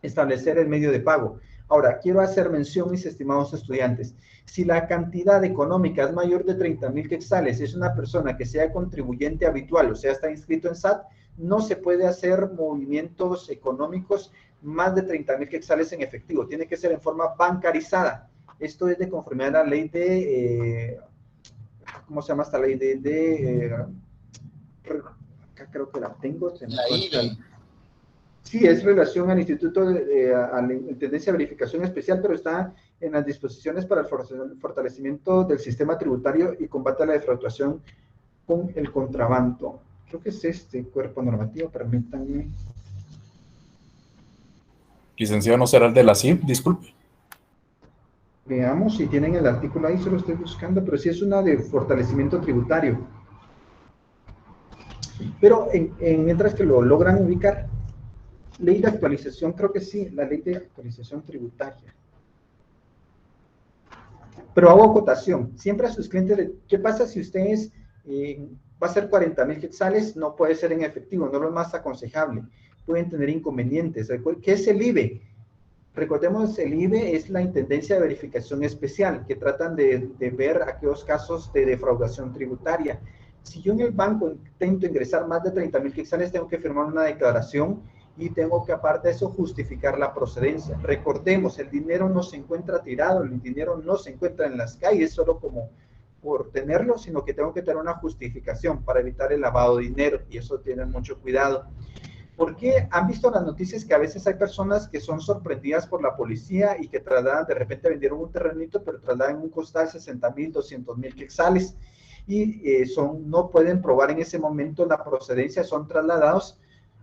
Speaker 1: Establecer el medio de pago. Ahora, quiero hacer mención, mis estimados estudiantes, si la cantidad económica es mayor de 30,000 quetzales, es una persona que sea contribuyente habitual, o sea, está inscrito en SAT, no se puede hacer movimientos económicos más de 30,000 quetzales en efectivo, tiene que ser en forma bancarizada. Esto es de conformidad a la ley de, ¿cómo se llama esta ley? Acá creo que la tengo. Sí, es relación al Instituto a la Intendencia de Verificación Especial, pero está en las disposiciones para el fortalecimiento del sistema tributario y combate a la defraudación con el contrabando. Creo que es este cuerpo normativo, permítanme.
Speaker 14: Licenciado, ¿no será el de la CIP? Disculpe.
Speaker 1: Veamos si tienen el artículo ahí, se lo estoy buscando, pero sí es una de fortalecimiento tributario. Pero mientras que lo logran ubicar, ley de actualización, creo que sí, la ley de actualización tributaria. Pero hago acotación, siempre a sus clientes, ¿qué pasa si ustedes va a ser 40,000 quetzales? No puede ser en efectivo, no es lo más aconsejable, pueden tener inconvenientes. ¿Qué es el IBE? Recordemos, el IBE es la Intendencia de Verificación Especial, que tratan de ver aquellos casos de defraudación tributaria. Si yo en el banco intento ingresar más de 30,000 quetzales, tengo que firmar una declaración y tengo que, aparte de eso, justificar la procedencia. Recordemos, el dinero no se encuentra tirado, el dinero no se encuentra en las calles solo como por tenerlo, sino que tengo que tener una justificación para evitar el lavado de dinero, y eso tienen mucho cuidado. Porque han visto las noticias que a veces hay personas que son sorprendidas por la policía y que trasladan, de repente vendieron un terrenito, pero trasladan un costal 60,000, 200,000 quetzales, y no pueden probar en ese momento la procedencia, son trasladados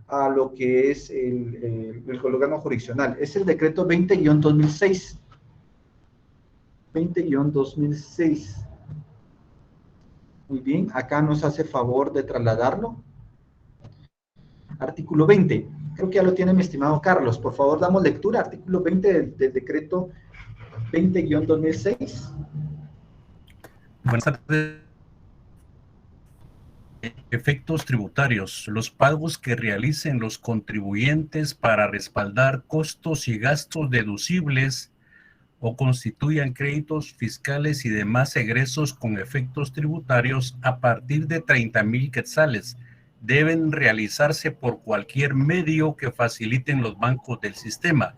Speaker 1: a lo que es el órgano jurisdiccional. Es el decreto 20-2006. 20-2006. Muy bien, acá nos hace favor de trasladarlo. Artículo 20. Creo que ya lo tiene mi estimado Carlos. Por favor, damos lectura. Artículo 20 del decreto 20-2006.
Speaker 15: Buenas tardes. Efectos tributarios. Los pagos que realicen los contribuyentes para respaldar costos y gastos deducibles o constituyan créditos fiscales y demás egresos con efectos tributarios a partir de 30,000 quetzales deben realizarse por cualquier medio que faciliten los bancos del sistema,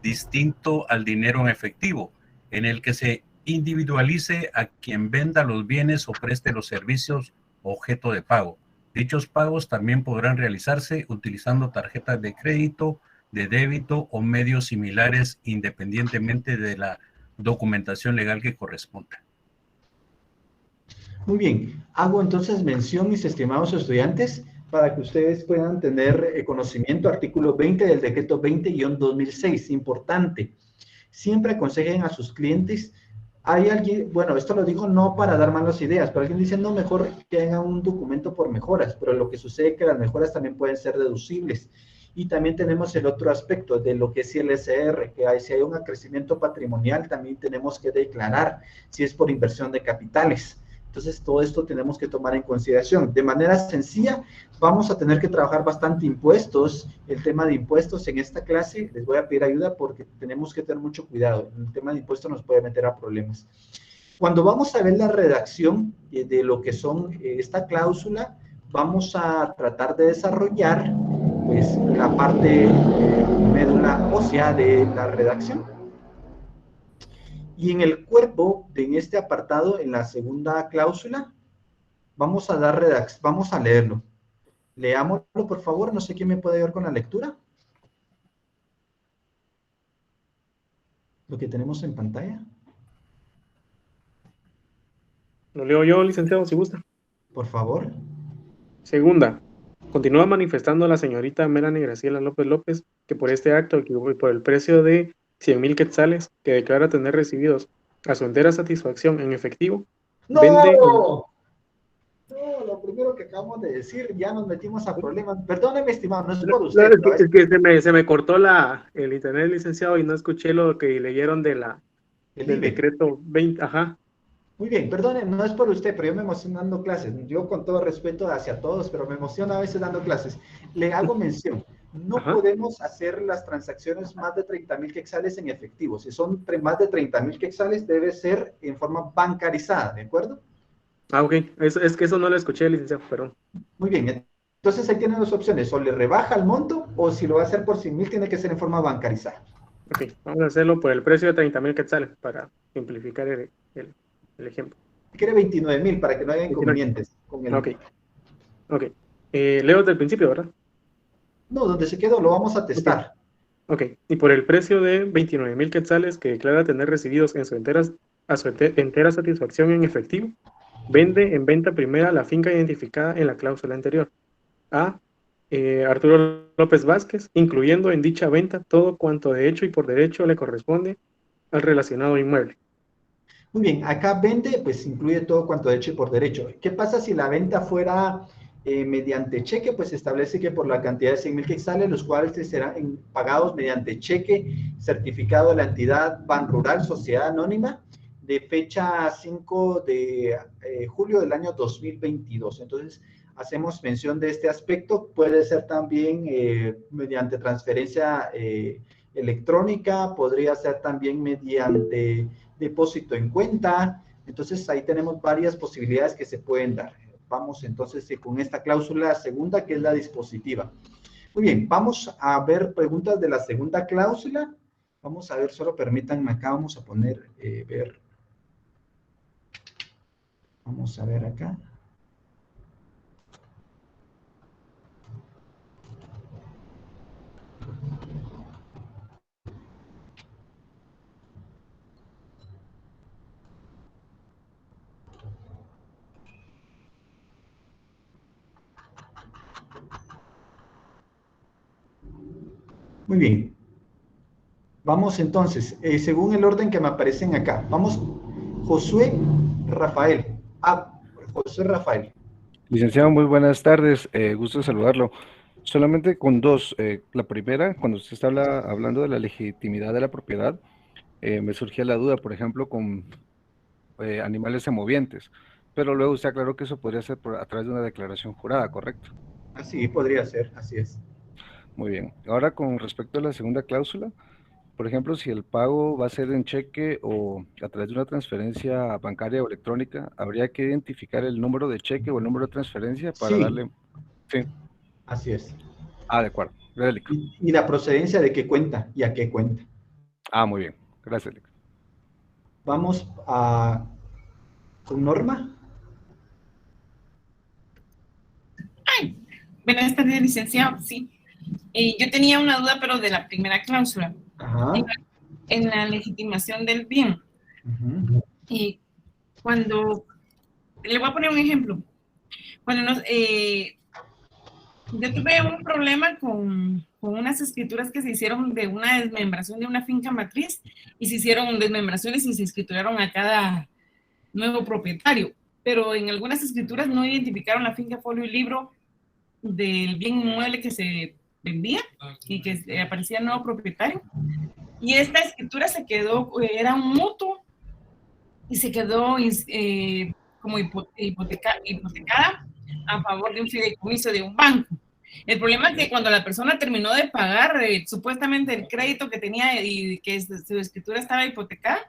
Speaker 15: distinto al dinero en efectivo, en el que se individualice a quien venda los bienes o preste los servicios objeto de pago. Dichos pagos también podrán realizarse utilizando tarjetas de crédito, de débito o medios similares independientemente de la documentación legal que corresponda.
Speaker 1: Muy bien, hago entonces mención, mis estimados estudiantes, para que ustedes puedan tener conocimiento, artículo 20 del decreto 20-2006, importante. Siempre aconsejen a sus clientes. Hay alguien, bueno, esto lo digo no para dar malas ideas, pero alguien dice, no, mejor que hagan un documento por mejoras, pero lo que sucede es que las mejoras también pueden ser deducibles. Y también tenemos el otro aspecto de lo que es el SR, que si hay un crecimiento patrimonial, también tenemos que declarar si es por inversión de capitales. Entonces, todo esto tenemos que tomar en consideración. De manera sencilla, vamos a tener que trabajar bastante impuestos. El tema de impuestos en esta clase, les voy a pedir ayuda porque tenemos que tener mucho cuidado. El tema de impuestos nos puede meter a problemas. Cuando vamos a ver la redacción de lo que son esta cláusula, vamos a tratar de desarrollar pues, la parte médula ósea de la redacción. Y en el cuerpo, en este apartado, en la segunda cláusula, vamos a leerlo. Leámoslo, por favor. No sé quién me puede ayudar con la lectura. Lo que tenemos en pantalla.
Speaker 13: Lo leo yo, licenciado, si gusta.
Speaker 1: Por favor.
Speaker 13: Segunda. Continúa manifestando la señorita Melanie Graciela López López que por este acto y por el precio de 100,000 quetzales que declara tener recibidos a su entera satisfacción en efectivo, vende...
Speaker 1: No, lo primero que acabamos de decir, ya nos metimos a problemas. Perdóneme, estimado, no es por usted.
Speaker 13: Es que se me cortó el internet, licenciado, y no escuché lo que leyeron del decreto 20, ajá.
Speaker 1: Muy bien, perdone, no es por usted, pero yo me emociono dando clases. Yo con todo respeto hacia todos, pero me emociono a veces dando clases. Le hago mención. No podemos hacer las transacciones más de 30,000 quetzales en efectivo. Si son más de 30,000 quetzales, debe ser en forma bancarizada, ¿de acuerdo?
Speaker 13: Ah, ok. Es que eso no lo escuché, licenciado, perdón.
Speaker 1: Muy bien. Entonces ahí tienen dos opciones. O le rebaja el monto, o si lo va a hacer por 100,000, tiene que ser en forma bancarizada.
Speaker 13: Ok, vamos a hacerlo por el precio de 30,000 quetzales para simplificar el ejemplo.
Speaker 1: Quiere 29,000 para que no haya inconvenientes.
Speaker 13: Ok. Leo desde el principio, ¿verdad?
Speaker 1: No, donde se quedó, lo vamos a testar.
Speaker 13: Ok, y por el precio de 29,000 quetzales que declara tener recibidos a su entera satisfacción en efectivo, vende en venta primera la finca identificada en la cláusula anterior. A. Arturo López Vázquez, incluyendo en dicha venta todo cuanto de hecho y por derecho le corresponde al relacionado inmueble.
Speaker 1: Muy bien, acá vende, pues incluye todo cuanto de hecho y por derecho. ¿Qué pasa si la venta fuera mediante cheque? Pues se establece que por la cantidad de 100,000 quetzales, los cuales serán pagados mediante cheque certificado de la entidad Ban Rural Sociedad Anónima de fecha 5 de julio del año 2022. Entonces, hacemos mención de este aspecto. Puede ser también mediante transferencia electrónica, podría ser también mediante depósito en cuenta. Entonces, ahí tenemos varias posibilidades que se pueden dar. Vamos entonces con esta cláusula segunda, que es la dispositiva. Muy bien, vamos a ver preguntas de la segunda cláusula. Vamos a ver, solo permítanme acá, vamos a poner, ver. Vamos a ver acá. Muy bien. Vamos entonces, según el orden que me aparecen acá. Vamos, Josué Rafael. José Rafael.
Speaker 16: Licenciado, muy buenas tardes. Gusto de saludarlo. Solamente con dos. La primera, cuando usted está hablando de la legitimidad de la propiedad, me surgía la duda, por ejemplo, con animales semovientes. Pero luego usted aclaró que eso podría ser a través de una declaración jurada, ¿correcto?
Speaker 1: Así podría ser, así es.
Speaker 16: Muy bien. Ahora, con respecto a la segunda cláusula, por ejemplo, si el pago va a ser en cheque o a través de una transferencia bancaria o electrónica, habría que identificar el número de cheque o el número de transferencia para darle... Sí.
Speaker 1: Así es.
Speaker 16: De acuerdo. Gracias, Lic.
Speaker 1: Y la procedencia de qué cuenta y a qué cuenta.
Speaker 16: Muy bien. Gracias, Lic.
Speaker 1: Vamos con Norma.
Speaker 17: Buenas tardes, licenciado. Sí. Yo tenía una duda, pero de la primera cláusula.
Speaker 1: Ajá.
Speaker 17: En la legitimación del bien. Y cuando, le voy a poner un ejemplo. Cuando yo tuve un problema con unas escrituras que se hicieron de una desmembración de una finca matriz y se hicieron desmembraciones y se escrituraron a cada nuevo propietario. Pero en algunas escrituras no identificaron la finca, folio y libro del bien inmueble que se vendía y que aparecía nuevo propietario. Y esta escritura se quedó, era un mutuo y se quedó como hipotecada a favor de un fideicomiso de un banco. El problema es que cuando la persona terminó de pagar supuestamente el crédito que tenía y que su escritura estaba hipotecada,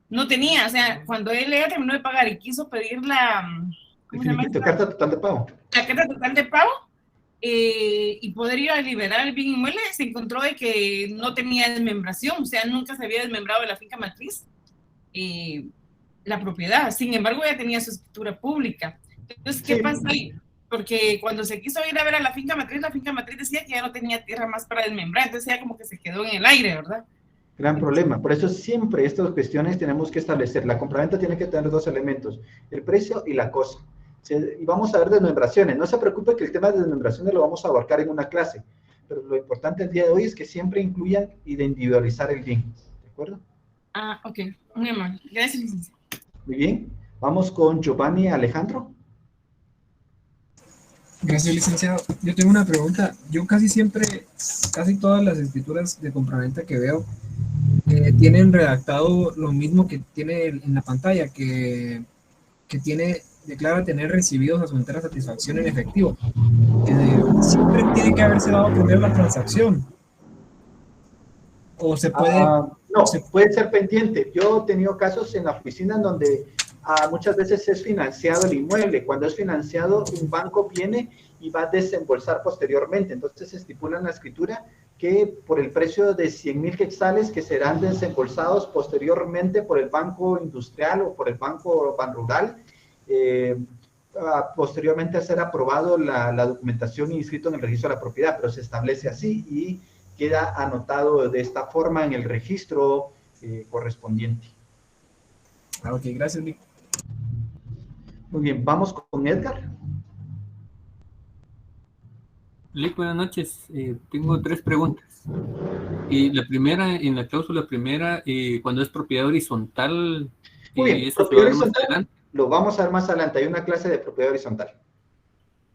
Speaker 17: no tenía, o sea, cuando él terminó de pagar y quiso pedir la
Speaker 1: carta total de pago.
Speaker 17: La carta total de pago, y poder ir a liberar el bien inmueble, se encontró de que no tenía desmembración, o sea, nunca se había desmembrado de la finca matriz la propiedad. Sin embargo, ya tenía su escritura pública. Entonces, ¿qué pasa ahí? Porque cuando se quiso ir a ver a la finca matriz decía que ya no tenía tierra más para desmembrar, entonces ya como que se quedó en el aire, ¿verdad?
Speaker 1: Gran problema. Por eso siempre estas cuestiones tenemos que establecer. La compraventa tiene que tener dos elementos, el precio y la cosa. Y vamos a ver desmembraciones. No se preocupe que el tema de desmembraciones lo vamos a abarcar en una clase, pero lo importante el día de hoy es que siempre incluyan y de individualizar el bien. ¿De acuerdo?
Speaker 17: Ok. Muy amable. Gracias, licenciado.
Speaker 1: Muy bien. Vamos con Giovanni Alejandro.
Speaker 11: Gracias, licenciado. Yo tengo una pregunta. Yo casi todas las escrituras de compraventa que veo tienen redactado lo mismo que tiene en la pantalla, que declara tener recibidos a su entera satisfacción en efectivo. Siempre tiene que haberse dado primero la transacción. ¿O se puede...?
Speaker 1: No, puede ser pendiente. Yo he tenido casos en la oficina en donde muchas veces es financiado el inmueble. Cuando es financiado, un banco viene y va a desembolsar posteriormente. Entonces se estipula en la escritura que por el precio de 100,000 quetzales que serán desembolsados posteriormente por el Banco Industrial o por el Banco Ban Rural, posteriormente a ser aprobado la documentación y inscrito en el registro de la propiedad, pero se establece así y queda anotado de esta forma en el registro correspondiente.
Speaker 11: Ok, gracias, Nick.
Speaker 1: Muy bien, vamos con Edgar.
Speaker 18: Lick, buenas noches. Tengo 3 preguntas. La primera, en la cláusula primera, cuando es propiedad horizontal,
Speaker 1: Muy bien,
Speaker 18: eso se va
Speaker 1: propiedad
Speaker 18: a ver más
Speaker 1: horizontal,
Speaker 18: adelante.
Speaker 1: lo vamos a ver más adelante. Hay una clase de propiedad horizontal.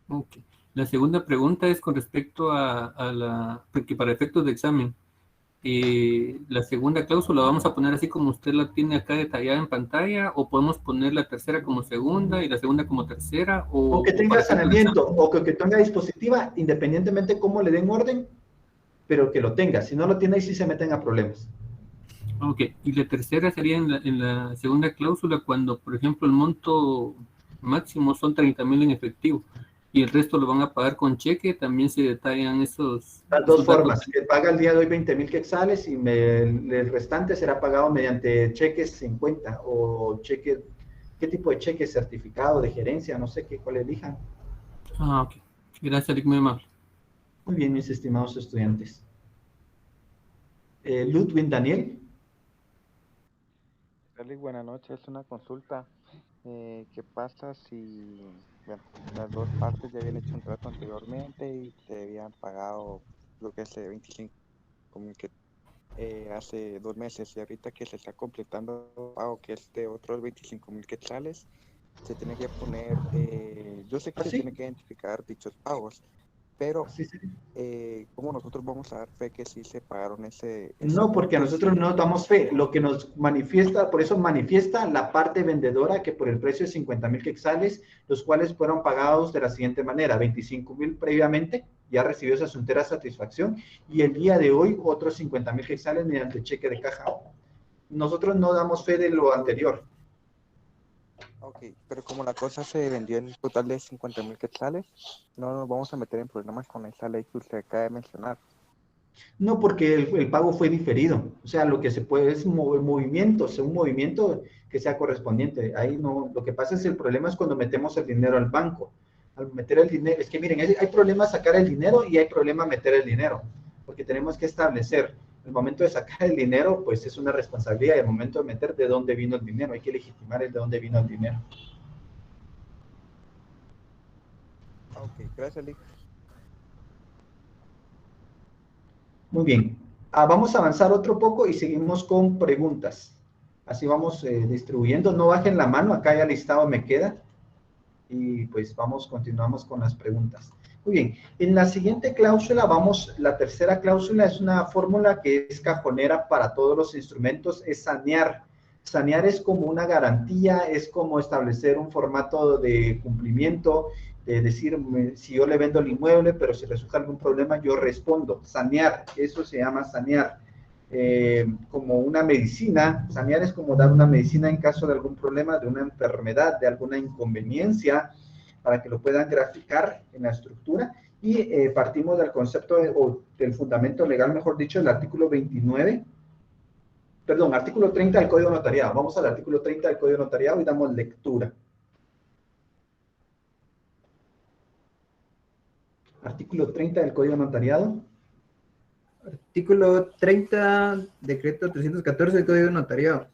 Speaker 18: Ok. La segunda pregunta es con respecto porque para efectos de examen, la segunda cláusula vamos a poner así como usted la tiene acá detallada en pantalla, o podemos poner la tercera como segunda y la segunda como tercera,
Speaker 1: O que
Speaker 18: o
Speaker 1: tenga
Speaker 18: para efectos de
Speaker 1: saneamiento,
Speaker 18: examen.
Speaker 1: o que tenga dispositiva, independientemente cómo le den orden, pero que lo tenga. Si no lo tiene, ahí sí se meten a problemas.
Speaker 18: Ok, y la tercera sería en la segunda cláusula cuando, por ejemplo, el monto máximo son 30,000 en efectivo y el resto lo van a pagar con cheque, también se detallan
Speaker 1: Las dos
Speaker 18: esos datos.
Speaker 1: formas, que paga el día de hoy 20,000 quetzales y el restante será pagado mediante cheques 50 o cheques, ¿qué tipo de cheque? Certificado de gerencia, no sé qué, cuál elijan.
Speaker 18: Ah, ok. Gracias, Rick, muy amable.
Speaker 1: Muy bien, mis estimados estudiantes. Ludwig Daniel.
Speaker 19: Buenas noches, es una consulta. ¿Qué pasa si, bueno, las dos partes ya habían hecho un trato anteriormente y te habían pagado, lo que es 25, como que hace 2 meses, y ahorita que se está completando el pago, que es de otros 25,000 quetzales, se tiene que poner, yo sé que se tiene que identificar dichos pagos, pero ¿cómo nosotros vamos a dar fe que sí se pagaron ese
Speaker 1: No, porque a
Speaker 19: monto?
Speaker 1: nosotros no nos damos fe. Lo que nos manifiesta, por eso manifiesta la parte vendedora que por el precio de 50,000 quetzales, los cuales fueron pagados de la siguiente manera: 25,000 previamente, ya recibió esa entera satisfacción, y el día de hoy otros 50,000 quetzales mediante cheque de caja. Nosotros no damos fe de lo anterior.
Speaker 19: Ok, pero como la cosa se vendió en un total de 50,000 quetzales, no nos vamos a meter en problemas con esa ley que usted acaba de mencionar.
Speaker 1: No, porque el pago fue diferido. O sea, lo que se puede es movimientos, un movimiento que sea correspondiente. Ahí no, lo que pasa es el problema es cuando metemos el dinero al banco. Al meter el dinero, es que miren, hay problema sacar el dinero y hay problema meter el dinero, porque tenemos que establecer el momento de sacar el dinero, pues es una responsabilidad, y el momento de meter de dónde vino el dinero, hay que legitimar el de dónde vino el dinero.
Speaker 19: Ok, gracias, Lick.
Speaker 1: Muy bien. Vamos a avanzar otro poco y seguimos con preguntas. Así vamos distribuyendo. No bajen la mano, acá ya listado me queda. Y pues continuamos con las preguntas. Muy bien. En la siguiente cláusula la tercera cláusula es una fórmula que es cajonera para todos los instrumentos, es sanear. Sanear es como una garantía, es como establecer un formato de cumplimiento, de decir, si yo le vendo el inmueble, pero si resulta algún problema, yo respondo. Sanear, eso se llama sanear. Como una medicina, sanear es como dar una medicina en caso de algún problema, de una enfermedad, de alguna inconveniencia, para que lo puedan graficar en la estructura. Y partimos del concepto o del fundamento legal, mejor dicho, del artículo 29, perdón, artículo 30 del Código Notariado. Vamos al artículo 30 del Código Notariado y damos lectura. Artículo 30 del Código Notariado.
Speaker 20: Artículo 30, decreto 314 del Código Notariado.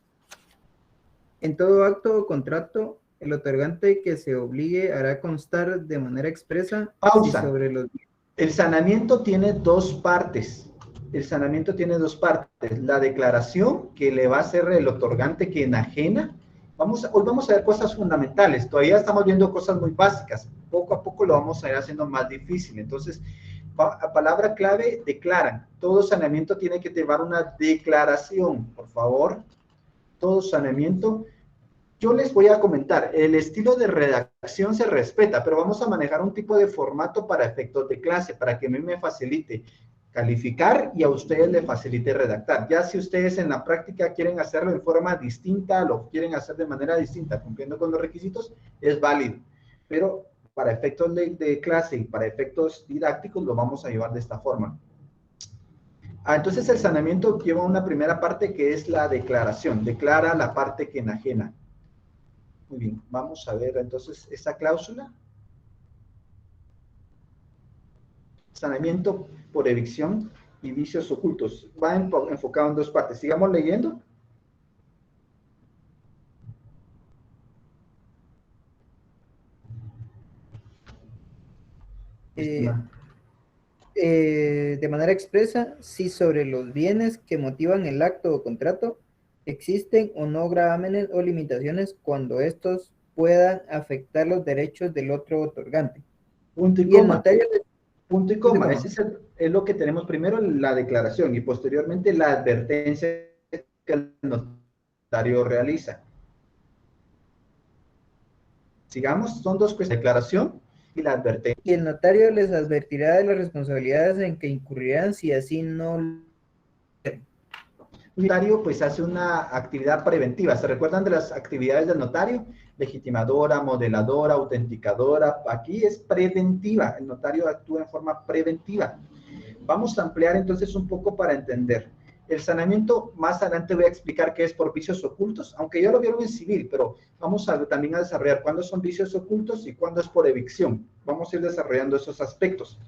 Speaker 20: En todo acto o contrato, el otorgante que se obligue hará constar de manera expresa.
Speaker 1: Pausa.
Speaker 20: Si sobre los...
Speaker 1: El saneamiento tiene dos partes. El saneamiento tiene dos partes. La declaración que le va a hacer el otorgante que enajena. Hoy vamos a ver cosas fundamentales. Todavía estamos viendo cosas muy básicas. Poco a poco lo vamos a ir haciendo más difícil. Entonces, palabra clave, declaran. Todo saneamiento tiene que llevar una declaración, por favor. Todo saneamiento. Yo les voy a comentar, el estilo de redacción se respeta, pero vamos a manejar un tipo de formato para efectos de clase, para que a mí me facilite calificar y a ustedes les facilite redactar. Ya si ustedes en la práctica quieren hacerlo de forma distinta, lo quieren hacer de manera distinta, cumpliendo con los requisitos, es válido. Pero para efectos de clase y para efectos didácticos lo vamos a llevar de esta forma. Entonces el saneamiento lleva una primera parte que es la declaración. Declara la parte que enajena. Muy bien, vamos a ver entonces esa cláusula. Saneamiento por evicción y vicios ocultos. Va enfocado en dos partes. Sigamos leyendo.
Speaker 20: de manera expresa si sobre los bienes que motivan el acto o contrato existen o no gravámenes o limitaciones cuando estos puedan afectar los derechos del otro otorgante.
Speaker 1: Punto y
Speaker 20: Y el
Speaker 1: coma.
Speaker 20: notario
Speaker 1: Punto y coma. Ese es lo que tenemos primero, la declaración, y posteriormente la advertencia que el notario realiza. Sigamos, son dos cuestiones, declaración y la advertencia.
Speaker 20: Y el notario les advertirá de las responsabilidades en que incurrirán si así no.
Speaker 1: El notario pues hace una actividad preventiva. ¿Se recuerdan de las actividades del notario? Legitimadora, modeladora, autenticadora. Aquí es preventiva. El notario actúa en forma preventiva. Vamos a ampliar entonces un poco para entender. El saneamiento, más adelante voy a explicar qué es por vicios ocultos, aunque ya lo vieron en civil, pero vamos también a desarrollar cuándo son vicios ocultos y cuándo es por evicción. Vamos a ir desarrollando esos aspectos.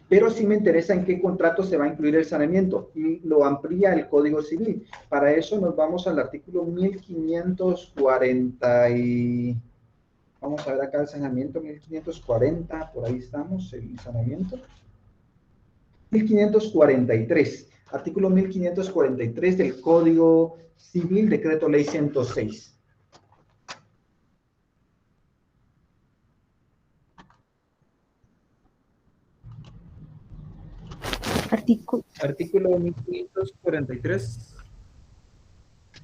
Speaker 1: Pero sí me interesa en qué contrato se va a incluir el saneamiento y lo amplía el Código Civil. Para eso nos vamos al artículo 1540 y... Vamos a ver acá el saneamiento, 1540, por ahí estamos, el saneamiento. 1543, artículo 1543 del Código Civil, Decreto Ley 106.
Speaker 20: Artículo 1543.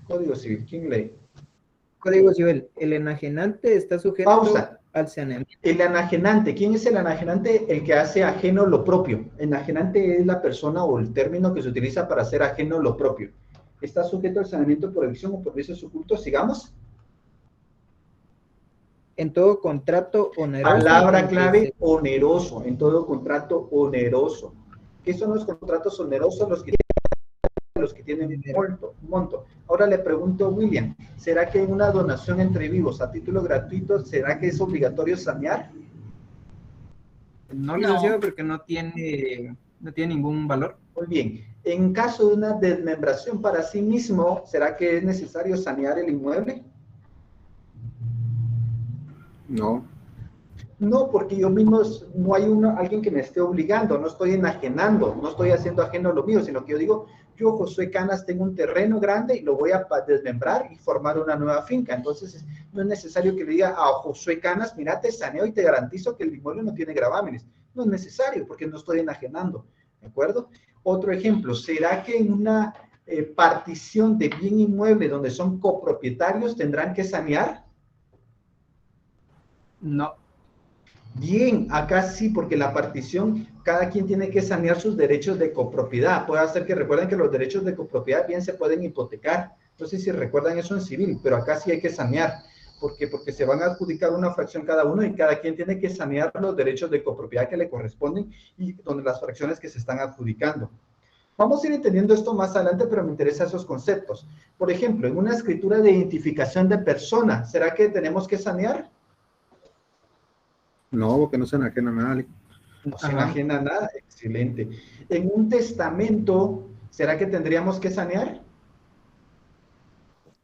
Speaker 1: Código Civil, ¿quién lee?
Speaker 20: Código Civil. El enajenante está sujeto al saneamiento.
Speaker 1: El enajenante, ¿quién es el enajenante? El que hace ajeno lo propio. Enajenante es la persona o el término que se utiliza para hacer ajeno lo propio. ¿Está sujeto al saneamiento por evicción o por vicios ocultos? Sigamos.
Speaker 20: En todo contrato oneroso.
Speaker 1: Palabra clave, oneroso. En todo contrato oneroso. ¿Qué son los contratos onerosos? Los que tienen monto. Ahora le pregunto a William, ¿será que en una donación entre vivos a título gratuito, será que es obligatorio sanear?
Speaker 20: No, licenciado, porque no tiene ningún valor.
Speaker 1: Muy bien. En caso de una desmembración para sí mismo, ¿será que es necesario sanear el inmueble?
Speaker 16: No.
Speaker 1: No, porque yo mismo no hay alguien que me esté obligando, no estoy enajenando, no estoy haciendo ajeno a lo mío, sino que yo digo, yo, Josué Canas, tengo un terreno grande y lo voy a desmembrar y formar una nueva finca. Entonces, no es necesario que le diga a Josué Canas, mira, te saneo y te garantizo que el inmueble no tiene gravámenes. No es necesario porque no estoy enajenando, ¿de acuerdo? Otro ejemplo, ¿será que en una partición de bien inmueble donde son copropietarios tendrán que sanear?
Speaker 20: No.
Speaker 1: Bien, acá sí, porque la partición, cada quien tiene que sanear sus derechos de copropiedad. Puede ser que recuerden que los derechos de copropiedad bien se pueden hipotecar. No sé si recuerdan eso en civil, pero acá sí hay que sanear. ¿Por qué? Porque se van a adjudicar una fracción cada uno y cada quien tiene que sanear los derechos de copropiedad que le corresponden y donde las fracciones que se están adjudicando. Vamos a ir entendiendo esto más adelante, pero me interesan esos conceptos. Por ejemplo, en una escritura de identificación de persona, ¿será que tenemos que sanear?
Speaker 16: No, porque no se enajena nada.
Speaker 1: No se enajena nada, excelente. En un testamento, ¿será que tendríamos que sanear?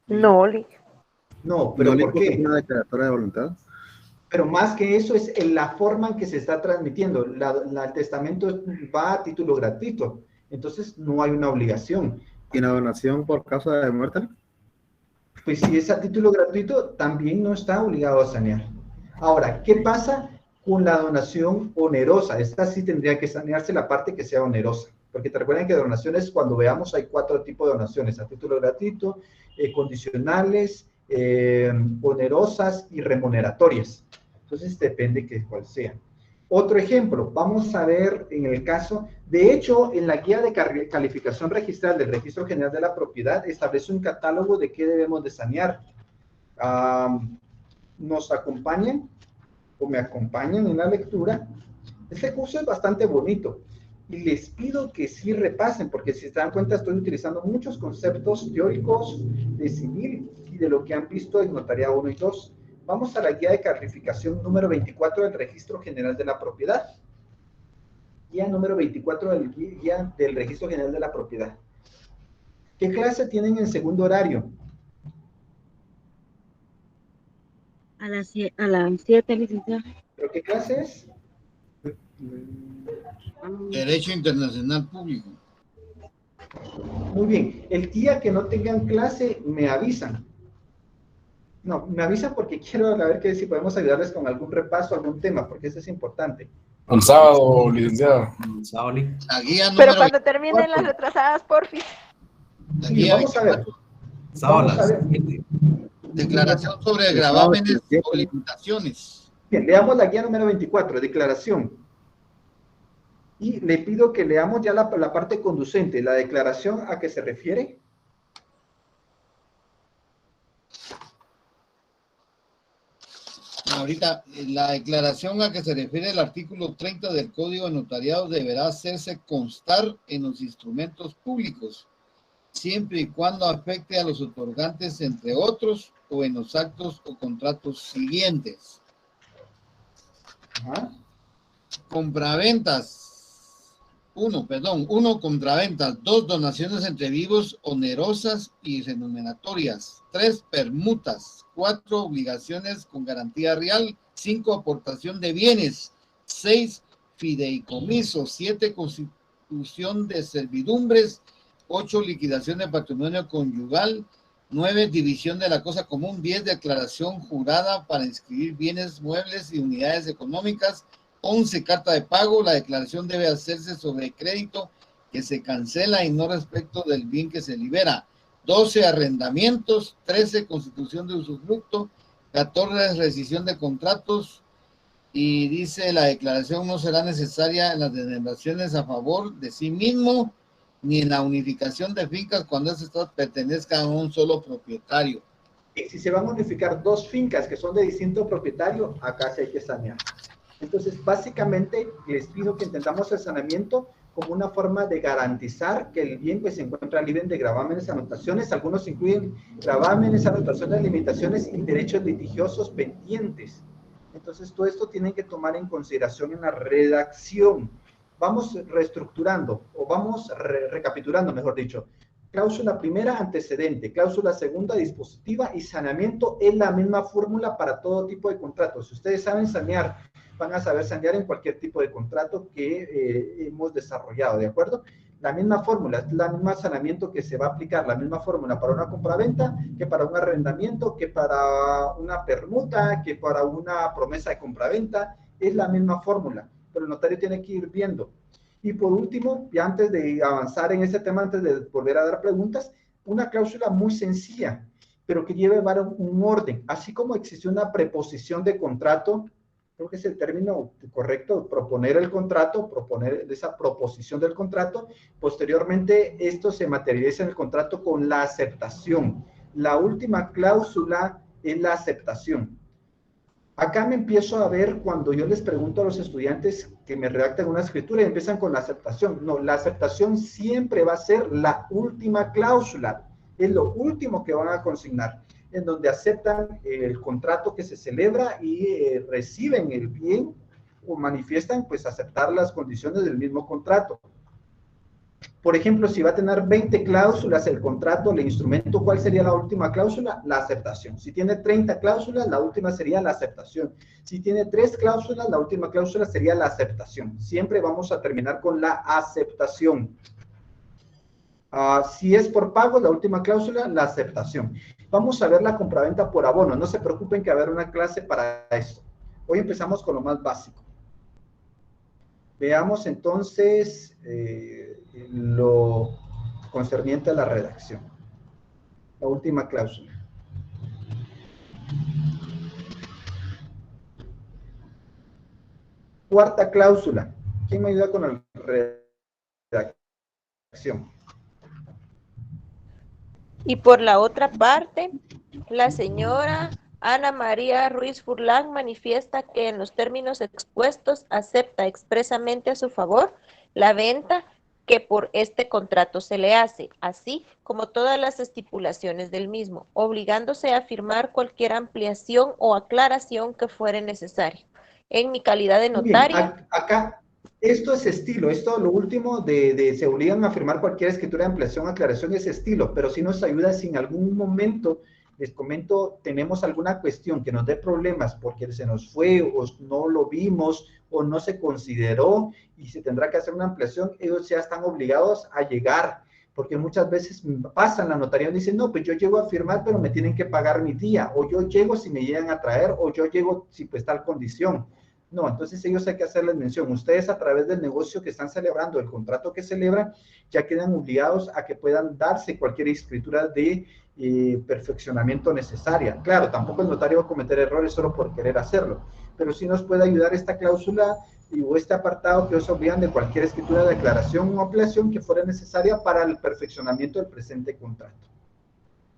Speaker 6: No, Lick.
Speaker 1: No, pero ¿por qué?
Speaker 16: ¿Es una declaratoria de voluntad?
Speaker 1: Pero más que eso es en la forma en que se está transmitiendo. El testamento va a título gratuito, entonces no hay una obligación.
Speaker 16: ¿Y la donación por causa de muerte?
Speaker 1: Pues si es a título gratuito, también no está obligado a sanear. Ahora, ¿qué pasa con la donación onerosa? Esta sí tendría que sanearse la parte que sea onerosa, porque te recuerdan que donaciones, cuando veamos, hay 4 tipos de donaciones: a título gratuito, condicionales, onerosas y remuneratorias. Entonces depende que cuál sea. Otro ejemplo, vamos a ver en el caso, de hecho, en la guía de calificación registral del Registro General de la Propiedad establece un catálogo de qué debemos de sanear. ¿Nos acompañan o me acompañan en la lectura? Este curso es bastante bonito y les pido que sí repasen, porque si se dan cuenta estoy utilizando muchos conceptos teóricos de civil y de lo que han visto en Notariado 1 y 2. Vamos a la guía de calificación número 24 del Registro General de la Propiedad. Guía número 24 del Registro General de la Propiedad. ¿Qué clase tienen en segundo horario?
Speaker 6: A las 7, licenciado.
Speaker 1: ¿Pero qué clase es?
Speaker 3: Derecho internacional público.
Speaker 1: Muy bien. El día que no tengan clase, me avisan. No, me avisan porque quiero ver que si podemos ayudarles con algún repaso, algún tema, porque eso es importante.
Speaker 14: Un sábado, licenciado.
Speaker 3: La guía
Speaker 9: Pero
Speaker 3: número
Speaker 9: cuando terminen las retrasadas, porfis.
Speaker 1: Sí, vamos a ver. Vamos a ver.
Speaker 3: Declaración sobre gravámenes o limitaciones.
Speaker 1: Bien, leamos la guía número 24, declaración. Y le pido que leamos ya la parte conducente, la declaración a qué se refiere.
Speaker 3: Ahorita, la declaración a que se refiere el artículo 30 del Código de Notariado deberá hacerse constar en los instrumentos públicos, siempre y cuando afecte a los otorgantes, entre otros, o en los actos o contratos siguientes. Compraventas. 1, compraventas. 2, donaciones entre vivos onerosas y remuneratorias. 3, permutas. 4, obligaciones con garantía real. 5, aportación de bienes. 6, fideicomiso. 7, constitución de servidumbres. 8, liquidación de patrimonio conyugal. 9, división de la cosa común. 10, declaración jurada para inscribir bienes muebles y unidades económicas. 11, carta de pago. La declaración debe hacerse sobre crédito que se cancela y no respecto del bien que se libera. 12, arrendamientos. 13, constitución de usufructo. 14, rescisión de contratos. Y dice, la declaración no será necesaria en las denegaciones a favor de sí mismo ni en la unificación de fincas cuando estas pertenezcan a un solo propietario.
Speaker 1: Y si se van a unificar dos fincas que son de distinto propietario, acá sí hay que sanear. Entonces, básicamente, les pido que entendamos el saneamiento como una forma de garantizar que el bien pues, se encuentra libre de gravámenes, anotaciones. Algunos incluyen gravámenes, anotaciones, limitaciones y derechos litigiosos pendientes. Entonces, todo esto tienen que tomar en consideración en la redacción. Vamos reestructurando, o vamos recapitulando, mejor dicho. Cláusula primera, antecedente. Cláusula segunda, dispositiva. Y saneamiento es la misma fórmula para todo tipo de contratos. Si ustedes saben sanear, van a saber sanear en cualquier tipo de contrato que hemos desarrollado, ¿de acuerdo? La misma fórmula, es la misma saneamiento que se va a aplicar, la misma fórmula para una compraventa, que para un arrendamiento, que para una permuta, que para una promesa de compraventa, es la misma fórmula, pero el notario tiene que ir viendo. Y por último, y antes de avanzar en ese tema, antes de volver a dar preguntas, una cláusula muy sencilla, pero que lleve un orden, así como existe una preposición de contrato. Creo que es el término correcto, proponer el contrato, proponer esa proposición del contrato. Posteriormente, esto se materializa en el contrato con la aceptación. La última cláusula es la aceptación. Acá me empiezo a ver cuando yo les pregunto a los estudiantes que me redactan una escritura y empiezan con la aceptación. No, la aceptación siempre va a ser la última cláusula. Es lo último que van a consignar, en donde aceptan el contrato que se celebra y reciben el bien o manifiestan, pues, aceptar las condiciones del mismo contrato. Por ejemplo, si va a tener 20 cláusulas el contrato, el instrumento, ¿cuál sería la última cláusula? La aceptación. Si tiene 30 cláusulas, la última sería la aceptación. Si tiene 3 cláusulas, la última cláusula sería la aceptación. Siempre vamos a terminar con la aceptación. Si es por pago, la última cláusula, la aceptación. Vamos a ver la compraventa por abono. No se preocupen que va a haber una clase para esto. Hoy empezamos con lo más básico. Veamos entonces lo concerniente a la redacción. La última cláusula. Cuarta cláusula. ¿Quién me ayuda con la redacción?
Speaker 9: Y por la otra parte, la señora Ana María Ruiz Furlán manifiesta que en los términos expuestos acepta expresamente a su favor la venta que por este contrato se le hace, así como todas las estipulaciones del mismo, obligándose a firmar cualquier ampliación o aclaración que fuere necesario. En mi calidad de notaria...
Speaker 1: Bien, acá, esto es estilo, esto lo último de se obligan a firmar cualquier escritura de ampliación o aclaración es estilo, pero sí nos ayuda si en algún momento les comento, tenemos alguna cuestión que nos dé problemas porque se nos fue o no lo vimos o no se consideró y se tendrá que hacer una ampliación, ellos ya están obligados a llegar, porque muchas veces pasan la notaría y dicen, no, pues yo llego a firmar, pero me tienen que pagar mi día, o yo llego si me llegan a traer, o yo llego si pues tal condición. No, entonces ellos hay que hacerles mención. Ustedes a través del negocio que están celebrando, el contrato que celebran, ya quedan obligados a que puedan darse cualquier escritura de perfeccionamiento necesaria. Claro, tampoco el notario va a cometer errores solo por querer hacerlo, pero sí nos puede ayudar esta cláusula o este apartado que os obligan de cualquier escritura de declaración o ampliación que fuera necesaria para el perfeccionamiento del presente contrato.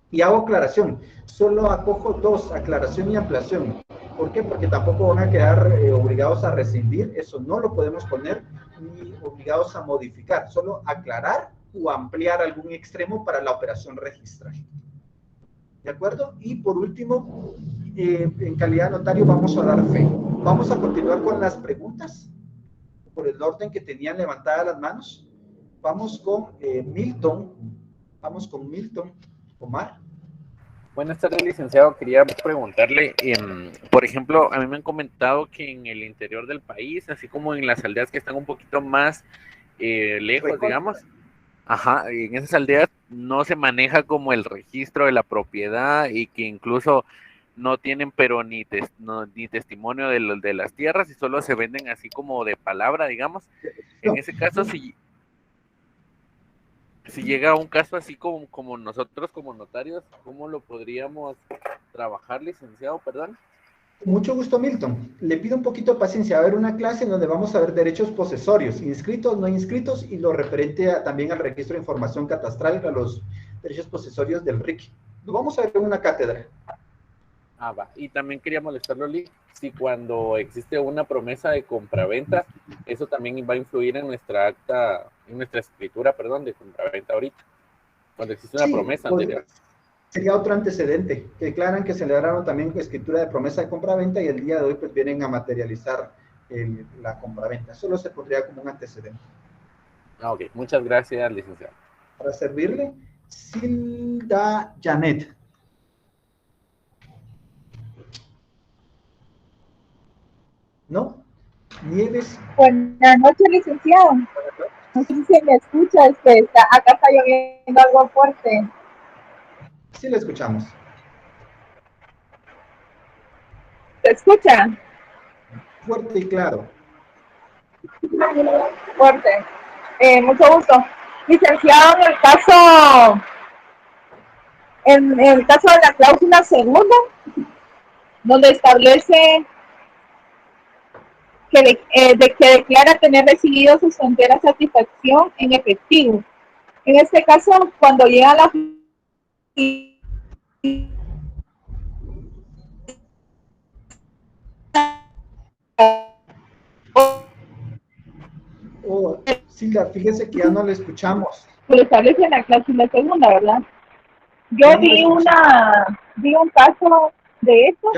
Speaker 1: Y hago aclaración, solo acojo dos, aclaración y ampliación. ¿Por qué? Porque tampoco van a quedar obligados a rescindir, eso no lo podemos poner, ni obligados a modificar, solo aclarar o ampliar algún extremo para la operación registral. ¿De acuerdo? Y por último, en calidad de notario vamos a dar fe. Vamos a continuar con las preguntas, por el orden que tenían levantadas las manos. Vamos con Milton. Vamos con Milton. Omar.
Speaker 21: Buenas tardes, licenciado. Quería preguntarle, por ejemplo, a mí me han comentado que en el interior del país, así como en las aldeas que están un poquito más lejos, digamos, ajá, en esas aldeas no se maneja como el registro de la propiedad y que incluso no tienen pero ni testimonio de las tierras y solo se venden así como de palabra, digamos. En ese caso, si llega a un caso así como nosotros como notarios, ¿cómo lo podríamos trabajar, licenciado? Perdón.
Speaker 1: Mucho gusto, Milton. Le pido un poquito de paciencia. Va a haber una clase en donde vamos a ver derechos posesorios, inscritos, no inscritos, y lo referente también al registro de información catastral, a los derechos posesorios del RIC. Lo vamos a ver en una cátedra.
Speaker 21: Ah, va. Y también quería molestarlo, Lee, si cuando existe una promesa de compraventa, eso también va a influir en nuestra acta, en nuestra escritura, perdón, de compraventa ahorita. Cuando existe una promesa anterior.
Speaker 1: Sería otro antecedente, que declaran que celebraron también escritura de promesa de compraventa y el día de hoy pues vienen a materializar la compraventa. Solo se pondría como un antecedente.
Speaker 21: Ah, ok. Muchas gracias, licenciado.
Speaker 1: Para servirle, Silda Janet. ¿No? Nieves.
Speaker 22: Buenas noches, licenciado. No sé si se me escucha, acá está lloviendo algo fuerte.
Speaker 1: Sí, le escuchamos.
Speaker 22: ¿Se escucha?
Speaker 1: Fuerte y claro.
Speaker 22: Fuerte. Mucho gusto. Licenciado, en el caso de la cláusula segunda, donde establece que declara tener recibido su entera satisfacción en efectivo. En este caso, cuando llega la
Speaker 1: Silda, fíjese que ya no le escuchamos.
Speaker 22: Lo establece en la cláusula segunda, ¿verdad? Yo vi un caso de eso.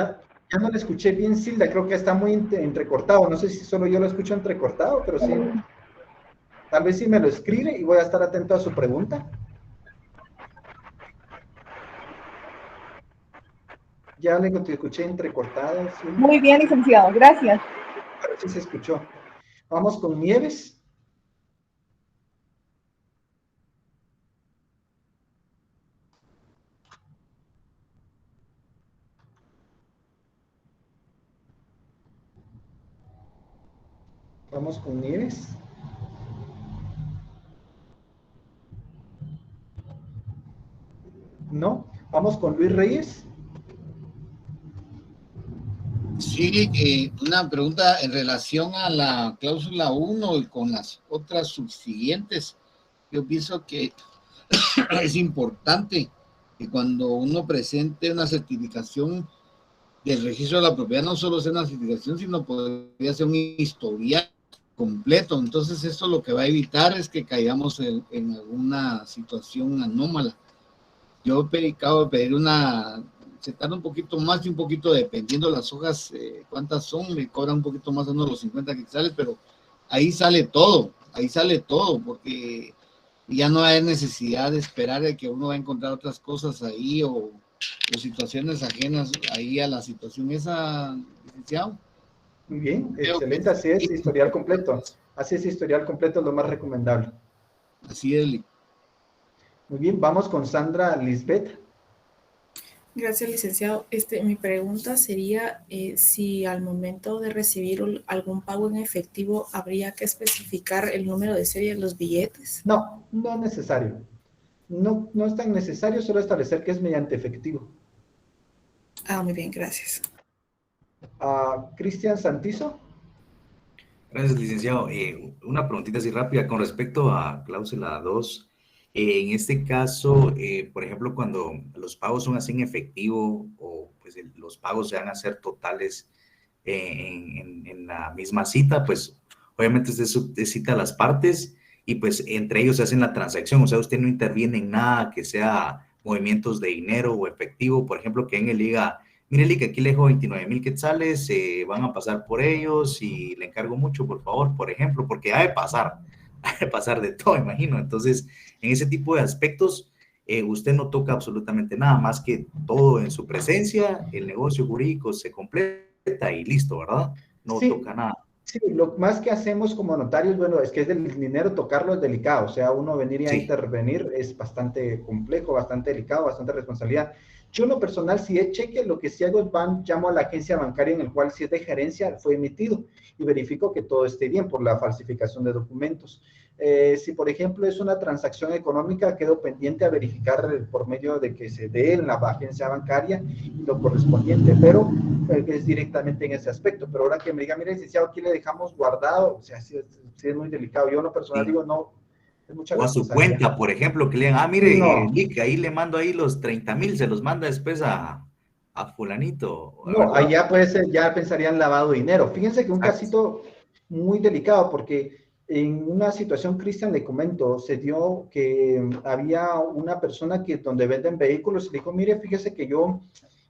Speaker 1: Ya no le escuché bien, Silda, creo que está muy entrecortado. No sé si solo yo lo escucho entrecortado, pero sí. Tal vez sí me lo escribe y voy a estar atento a su pregunta. Ya le escuché entrecortado. Sí.
Speaker 22: Muy bien, licenciado, gracias.
Speaker 1: Pero sí se escuchó. Vamos con Nieves. Vamos con Nieves. ¿No? Vamos con Luis Reyes.
Speaker 3: Sí, una pregunta en relación a la cláusula 1 y con las otras subsiguientes. Yo pienso que es importante que cuando uno presente una certificación del registro de la propiedad, no solo sea una certificación, sino podría ser un historial completo. Entonces esto lo que va a evitar es que caigamos en alguna situación anómala. Yo acabo de pedir se tarda un poquito más y un poquito dependiendo las hojas, cuántas son, me cobran un poquito más uno de los 50 quetzales, pero ahí sale todo, porque ya no hay necesidad de esperar de que uno va a encontrar otras cosas ahí o Pues, situaciones ajenas ahí a la situación esa, licenciado.
Speaker 1: Muy bien, excelente, así es, historial completo. Así es, historial completo es lo más recomendable.
Speaker 3: Así es.
Speaker 1: Muy bien, vamos con Sandra Lisbeth.
Speaker 2: Gracias, licenciado. Mi pregunta sería si al momento de recibir algún pago en efectivo habría que especificar el número de serie de los billetes.
Speaker 1: No, no es necesario. No, no es tan necesario, solo establecer que es mediante efectivo.
Speaker 2: Ah, muy bien, gracias.
Speaker 1: Cristian Santizo.
Speaker 12: Gracias, licenciado. Una preguntita así rápida con respecto a cláusula 2. En este caso, por ejemplo, cuando los pagos son así en efectivo o pues los pagos se van a hacer totales en la misma cita, pues obviamente usted cita a las partes y pues entre ellos se hacen la transacción. O sea, usted no interviene en nada que sea movimientos de dinero o efectivo. Por ejemplo, que en él diga, mire, que aquí le dejo 29,000 quetzales, van a pasar por ellos y le encargo mucho, por favor, por ejemplo, porque ha de pasar de todo, imagino. Entonces, en ese tipo de aspectos, usted no toca absolutamente nada más que todo en su presencia, el negocio jurídico se completa y listo, ¿verdad? No toca nada.
Speaker 1: Sí, lo más que hacemos como notarios, bueno, es que es del dinero, tocarlo es delicado, o sea, uno venir a intervenir es bastante complejo, bastante delicado, bastante responsabilidad. Yo en lo personal, si es cheque, lo que sí hago es llamo a la agencia bancaria en el cual si es de gerencia fue emitido y verifico que todo esté bien por la falsificación de documentos. Si por ejemplo es una transacción económica, quedo pendiente a verificar por medio de que se dé en la agencia bancaria y lo correspondiente, pero es directamente en ese aspecto. Pero ahora que me diga, mire, licenciado, aquí le dejamos guardado, o sea, sí es muy delicado. Yo en lo personal digo, no, es mucha
Speaker 12: o a su cuenta, por ejemplo, que le digan, mire, Nick, ahí le mando ahí los 30,000, se los manda después a fulanito.
Speaker 1: No, ahí ya puede ser, ya pensarían lavado de dinero. Fíjense que un casito muy delicado, porque en una situación, Cristian, le comento, se dio que había una persona que donde venden vehículos y dijo, mire, fíjese que yo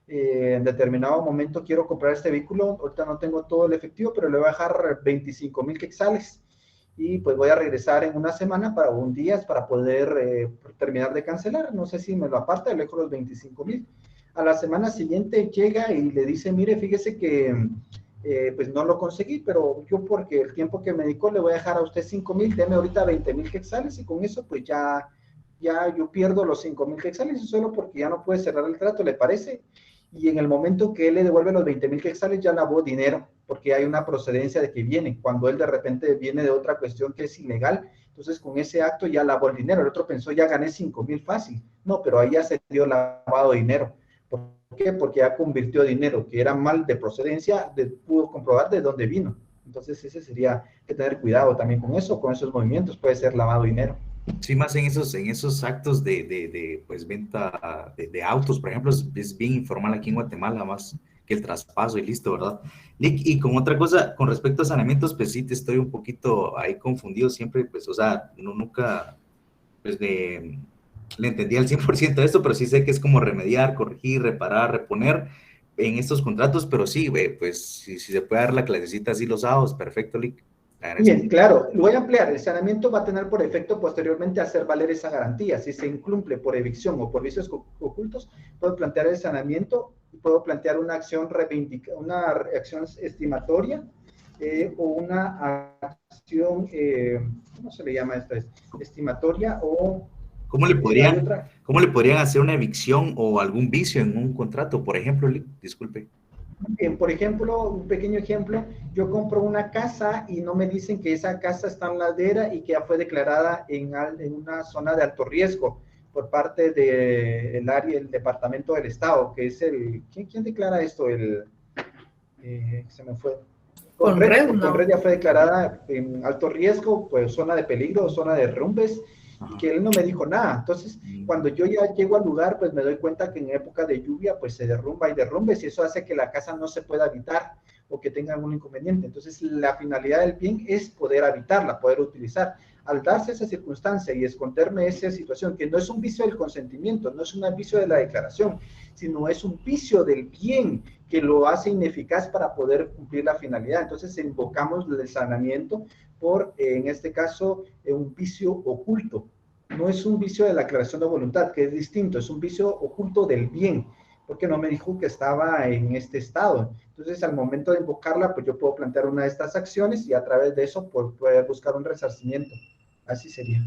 Speaker 1: en determinado momento quiero comprar este vehículo, ahorita no tengo todo el efectivo, pero le voy a dejar 25,000 quetzales y pues voy a regresar en una semana para un día para poder terminar de cancelar. No sé si me lo aparta, le dejo los 25,000. A la semana siguiente llega y le dice, mire, fíjese que pues no lo conseguí, pero yo porque el tiempo que me dedicó le voy a dejar a usted 5,000, deme ahorita 20,000 quetzales y con eso pues ya yo pierdo los 5,000 quetzales solo porque ya no puede cerrar el trato, ¿le parece? Y en el momento que él le devuelve los 20,000 quetzales ya lavó dinero, porque hay una procedencia de que viene. Cuando él de repente viene de otra cuestión que es ilegal, entonces con ese acto ya lavó el dinero. El otro pensó, ya gané 5,000 fácil. No, pero ahí ya se dio lavado de dinero. ¿Por qué? Porque ya convirtió dinero que era mal de procedencia, pudo comprobar de dónde vino. Entonces ese sería que tener cuidado también con eso, con esos movimientos, puede ser lavado de dinero.
Speaker 12: Sí, más en esos actos de pues venta de autos, por ejemplo, es bien informal aquí en Guatemala, más que el traspaso y listo, ¿verdad? Nick, y con otra cosa, con respecto a saneamientos, pues sí te estoy un poquito ahí confundido siempre, pues, o sea, nunca, pues, le entendí al 100% de esto, pero sí sé que es como remediar, corregir, reparar, reponer en estos contratos, pero sí, pues, si se puede dar la clasecita así los sábados, perfecto, Nick.
Speaker 1: Bien, claro, lo voy a ampliar. El saneamiento va a tener por efecto posteriormente hacer valer esa garantía. Si se incumple por evicción o por vicios ocultos, puedo plantear el saneamiento, puedo plantear una acción estimatoria o una acción, ¿cómo se le llama esta? Estimatoria o...
Speaker 12: ¿Cómo le podrían hacer una evicción o algún vicio en un contrato? Por ejemplo, disculpe.
Speaker 1: Bien, por ejemplo, un pequeño ejemplo, yo compro una casa y no me dicen que esa casa está en ladera y que ya fue declarada en una zona de alto riesgo por parte del área, el departamento del estado, que es el, ¿quién declara esto? Se me fue. Conred ya fue declarada en alto riesgo, pues zona de peligro, zona de derrumbes, y que él no me dijo nada. Entonces, cuando yo ya llego al lugar, pues me doy cuenta que en época de lluvia, pues se derrumba y derrumbes, y eso hace que la casa no se pueda habitar o que tenga algún inconveniente. Entonces, la finalidad del bien es poder habitarla, poder utilizar. Al darse esa circunstancia y esconderme esa situación, que no es un vicio del consentimiento, no es un vicio de la declaración, sino es un vicio del bien que lo hace ineficaz para poder cumplir la finalidad. Entonces, invocamos el saneamiento por, en este caso, un vicio oculto. No es un vicio de la aclaración de voluntad, que es distinto, es un vicio oculto del bien. porque no me dijo que estaba en este estado. Entonces, al momento de invocarla, pues yo puedo plantear una de estas acciones y a través de eso pues, poder buscar un resarcimiento. Así sería.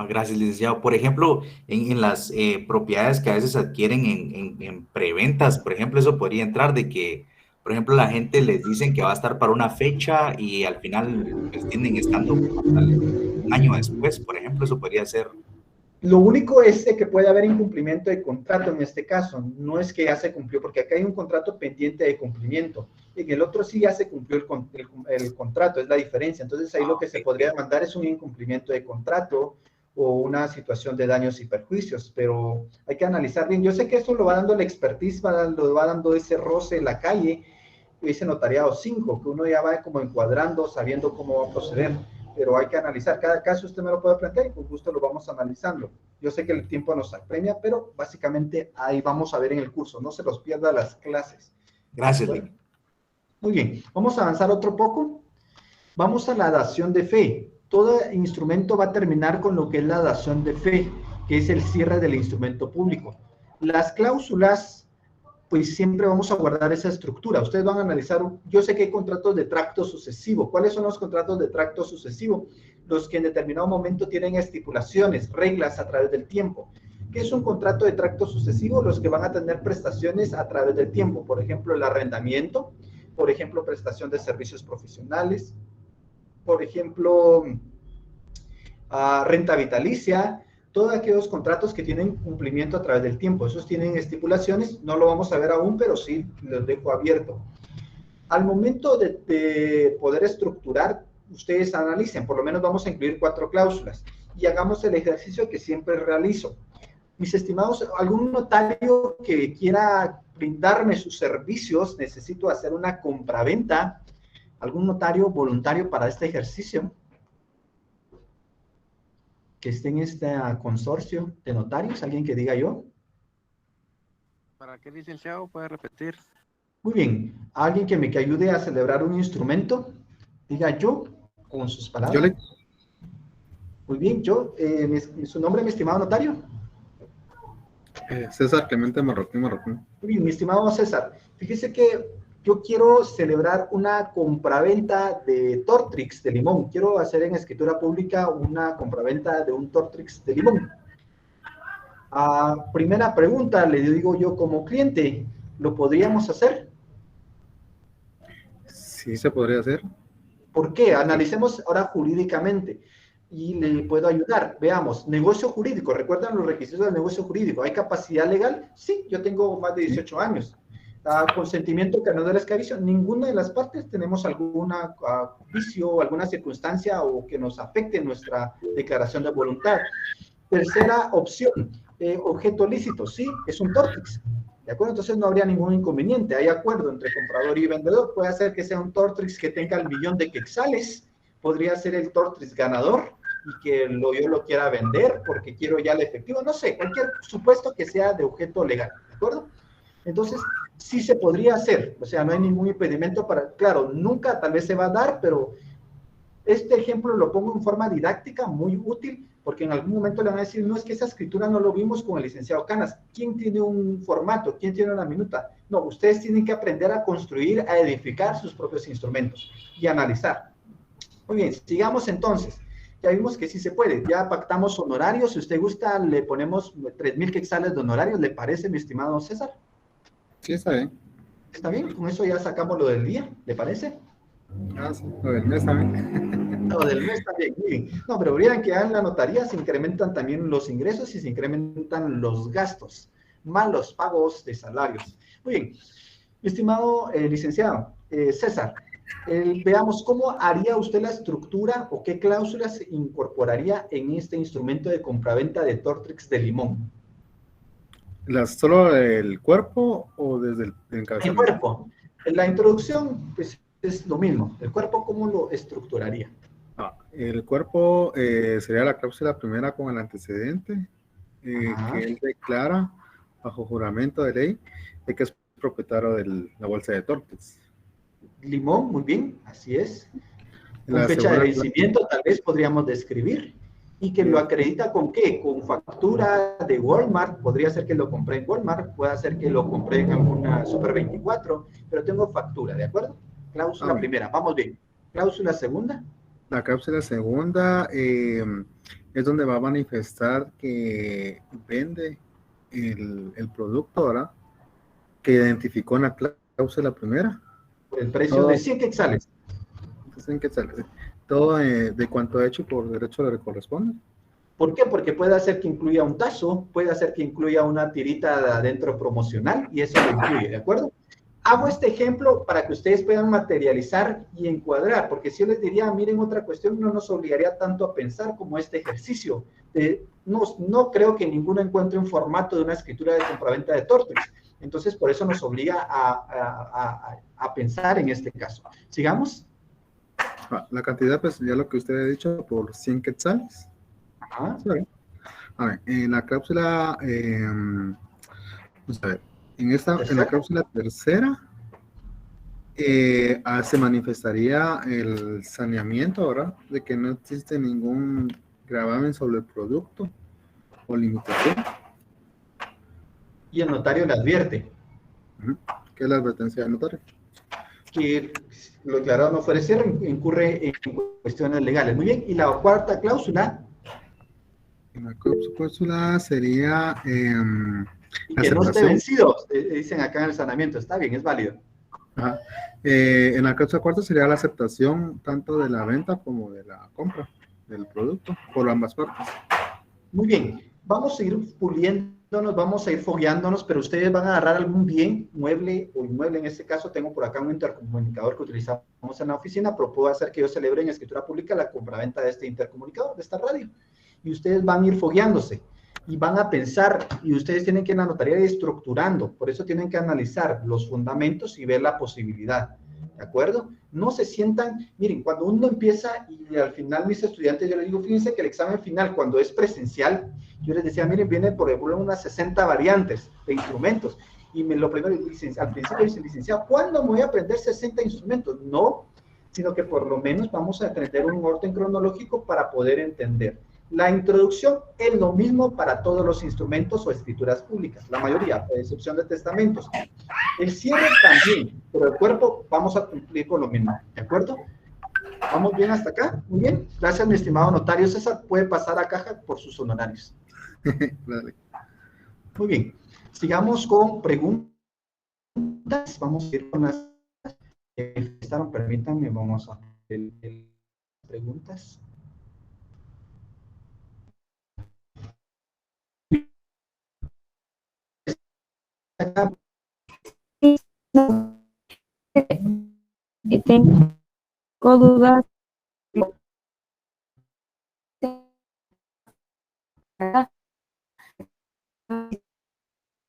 Speaker 12: Gracias, licenciado. Por ejemplo, en las propiedades que a veces adquieren en preventas, por ejemplo, eso podría entrar de que, por ejemplo, la gente les dicen que va a estar para una fecha y al final pues, tienden estando un año después, por ejemplo, eso podría ser.
Speaker 1: Lo único es que puede haber incumplimiento de contrato en este caso, no es que ya se cumplió, porque acá hay un contrato pendiente de cumplimiento, en el otro sí ya se cumplió el contrato, es la diferencia. Entonces ahí lo que se podría demandar es un incumplimiento de contrato o una situación de daños y perjuicios, pero hay que analizar bien. Yo sé que esto lo va dando la expertise, lo va dando ese roce en la calle, ese notariado 5, que uno ya va como encuadrando, sabiendo cómo va a proceder, pero hay que analizar. Cada caso usted me lo puede plantear y con gusto lo vamos analizando. Yo sé que el tiempo nos apremia, pero básicamente ahí vamos a ver en el curso. No se los pierda las clases.
Speaker 12: Gracias,
Speaker 1: Bueno, muy bien, vamos a avanzar otro poco. Vamos a la dación de fe. Todo instrumento va a terminar con lo que es la dación de fe, que es el cierre del instrumento público. Las cláusulas, pues siempre vamos a guardar esa estructura. Ustedes van a analizar, yo sé que hay contratos de tracto sucesivo. ¿Cuáles son los contratos de tracto sucesivo? Los que en determinado momento tienen estipulaciones, reglas a través del tiempo. ¿Qué es un contrato de tracto sucesivo? Los que van a tener prestaciones a través del tiempo. Por ejemplo, el arrendamiento, por ejemplo, prestación de servicios profesionales, por ejemplo, renta vitalicia, todos aquellos contratos que tienen cumplimiento a través del tiempo. Esos tienen estipulaciones, no lo vamos a ver aún, pero sí los dejo abierto. Al momento de poder estructurar, ustedes analicen, por lo menos vamos a incluir 4 cláusulas y hagamos el ejercicio que siempre realizo. Mis estimados, algún notario que quiera brindarme sus servicios, necesito hacer una compraventa, algún notario voluntario para este ejercicio, que esté en este consorcio de notarios, alguien que diga yo.
Speaker 19: ¿Para qué, licenciado? ¿Puede repetir?
Speaker 1: Muy bien, alguien que me ayude a celebrar un instrumento, diga yo, con sus palabras. Muy bien, yo, ¿su nombre, mi estimado notario?
Speaker 4: César Clemente Marroquín.
Speaker 1: Muy bien, mi estimado César, fíjese que yo quiero celebrar una compraventa de Tortrix de limón. Quiero hacer en escritura pública una compraventa de un Tortrix de limón. Primera pregunta, le digo yo como cliente, ¿lo podríamos hacer?
Speaker 4: Sí, se podría hacer.
Speaker 1: ¿Por qué? Analicemos ahora jurídicamente y le puedo ayudar. Veamos, negocio jurídico. ¿Recuerdan los requisitos del negocio jurídico? ¿Hay capacidad legal? Sí, yo tengo más de 18 años. Consentimiento que no de la esclavización. Ninguna de las partes tenemos alguna vicio o alguna circunstancia o que nos afecte nuestra declaración de voluntad. Tercera opción, objeto lícito. Sí, es un Tortrix. ¿De acuerdo? Entonces no habría ningún inconveniente. Hay acuerdo entre comprador y vendedor. Puede ser que sea un Tortrix que tenga el millón de quetzales. Podría ser el Tortrix ganador y que yo lo quiera vender porque quiero ya el efectivo. No sé, cualquier supuesto que sea de objeto legal. ¿De acuerdo? Entonces, sí se podría hacer. O sea, no hay ningún impedimento para... Claro, nunca tal vez se va a dar, pero este ejemplo lo pongo en forma didáctica, muy útil, porque en algún momento le van a decir, no, es que esa escritura no lo vimos con el licenciado Canas. ¿Quién tiene un formato? ¿Quién tiene una minuta? No, ustedes tienen que aprender a construir, a edificar sus propios instrumentos y analizar. Muy bien, sigamos entonces. Ya vimos que sí se puede. Ya pactamos honorarios. Si usted gusta, le ponemos 3,000 quetzales de honorarios. ¿Le parece, mi estimado César?
Speaker 4: Sí, está bien.
Speaker 1: ¿Está bien? Con eso ya sacamos lo del día. ¿Le parece?
Speaker 4: Sí, lo del mes también.
Speaker 1: Lo del mes también, muy bien. No, pero vean que en la notaría se incrementan también los ingresos y se incrementan los gastos, más los pagos de salarios. Muy bien. Mi estimado licenciado César, veamos cómo haría usted la estructura o qué cláusulas incorporaría en este instrumento de compraventa de Tortrix de limón.
Speaker 4: ¿Solo el cuerpo o desde el encabezamiento?
Speaker 1: El cuerpo. En la introducción, pues es lo mismo. El cuerpo, ¿cómo lo estructuraría?
Speaker 4: El cuerpo sería la cláusula primera con el antecedente, que él declara bajo juramento de ley de que es propietario de la bolsa de Tortrix.
Speaker 1: Limón, muy bien, así es. Con fecha de vencimiento, tal vez podríamos describir. y que lo acredita ¿con qué? Con factura de Walmart, podría ser que lo compré en Walmart, puede ser que lo compré en alguna Super 24, pero tengo factura, ¿de acuerdo? Cláusula primera, vamos bien. Cláusula segunda.
Speaker 4: La cláusula segunda es donde va a manifestar que vende el producto, ¿verdad? Que identificó en la cláusula primera.
Speaker 1: El precio de 100 quetzales.
Speaker 4: 100 quetzales. Todo de cuanto hecho por derecho le corresponde.
Speaker 1: ¿Por qué? Porque puede hacer que incluya un tazo, puede hacer que incluya una tirita de adentro promocional y eso lo incluye, ¿de acuerdo? Hago este ejemplo para que ustedes puedan materializar y encuadrar, porque si yo les diría, miren, otra cuestión no nos obligaría tanto a pensar como este ejercicio. No creo que ninguno encuentre un formato de una escritura de compraventa de Tortrix. Entonces, por eso nos obliga a pensar en este caso. ¿Sigamos?
Speaker 4: La cantidad, pues ya lo que usted ha dicho, por 100 quetzales.
Speaker 1: Ajá.
Speaker 4: A ver, en la cláusula, vamos a ver, en la cláusula tercera, se manifestaría el saneamiento, ¿verdad? De que no existe ningún gravamen sobre el producto o limitación.
Speaker 1: Y el notario le advierte.
Speaker 4: ¿Qué es la advertencia del notario?
Speaker 1: Que lo declarado no fuera cierre, incurre en cuestiones legales. Muy bien, y la cuarta cláusula.
Speaker 4: La cláusula sería
Speaker 1: y que no esté vencido, dicen acá en el saneamiento. Está bien, es válido.
Speaker 4: Ajá. En la cláusula cuarta sería la aceptación tanto de la venta como de la compra del producto por ambas partes.
Speaker 1: Muy bien, vamos a ir puliéndonos, vamos a ir fogueándonos, pero ustedes van a agarrar algún bien, mueble o inmueble. En este caso tengo por acá un intercomunicador que utilizamos en la oficina, pero puedo hacer que yo celebre en escritura pública la compraventa de este intercomunicador, de esta radio. Y ustedes van a ir fogueándose y van a pensar, y ustedes tienen que en la notaría ir estructurando, por eso tienen que analizar los fundamentos y ver la posibilidad, ¿de acuerdo? No se sientan, miren, cuando uno empieza y al final mis estudiantes, yo les digo, fíjense que el examen final cuando es presencial, yo les decía, miren, viene por ejemplo unas 60 variantes de instrumentos, y lo primero, al principio dicen, licenciado, ¿cuándo me voy a aprender 60 instrumentos? No, sino que por lo menos vamos a tener un orden cronológico para poder entender. La introducción es lo mismo para todos los instrumentos o escrituras públicas, la mayoría, a excepción de testamentos. El cierre también, pero el cuerpo vamos a cumplir con lo mismo, ¿de acuerdo? ¿Vamos bien hasta acá? Muy bien. Gracias, mi estimado notario César. Puede pasar a caja por sus honorarios.
Speaker 4: Dale.
Speaker 1: Muy bien. Sigamos con preguntas. Vamos a ir con las que estaban. Permítanme, vamos a ver preguntas.
Speaker 6: Tengo dudas.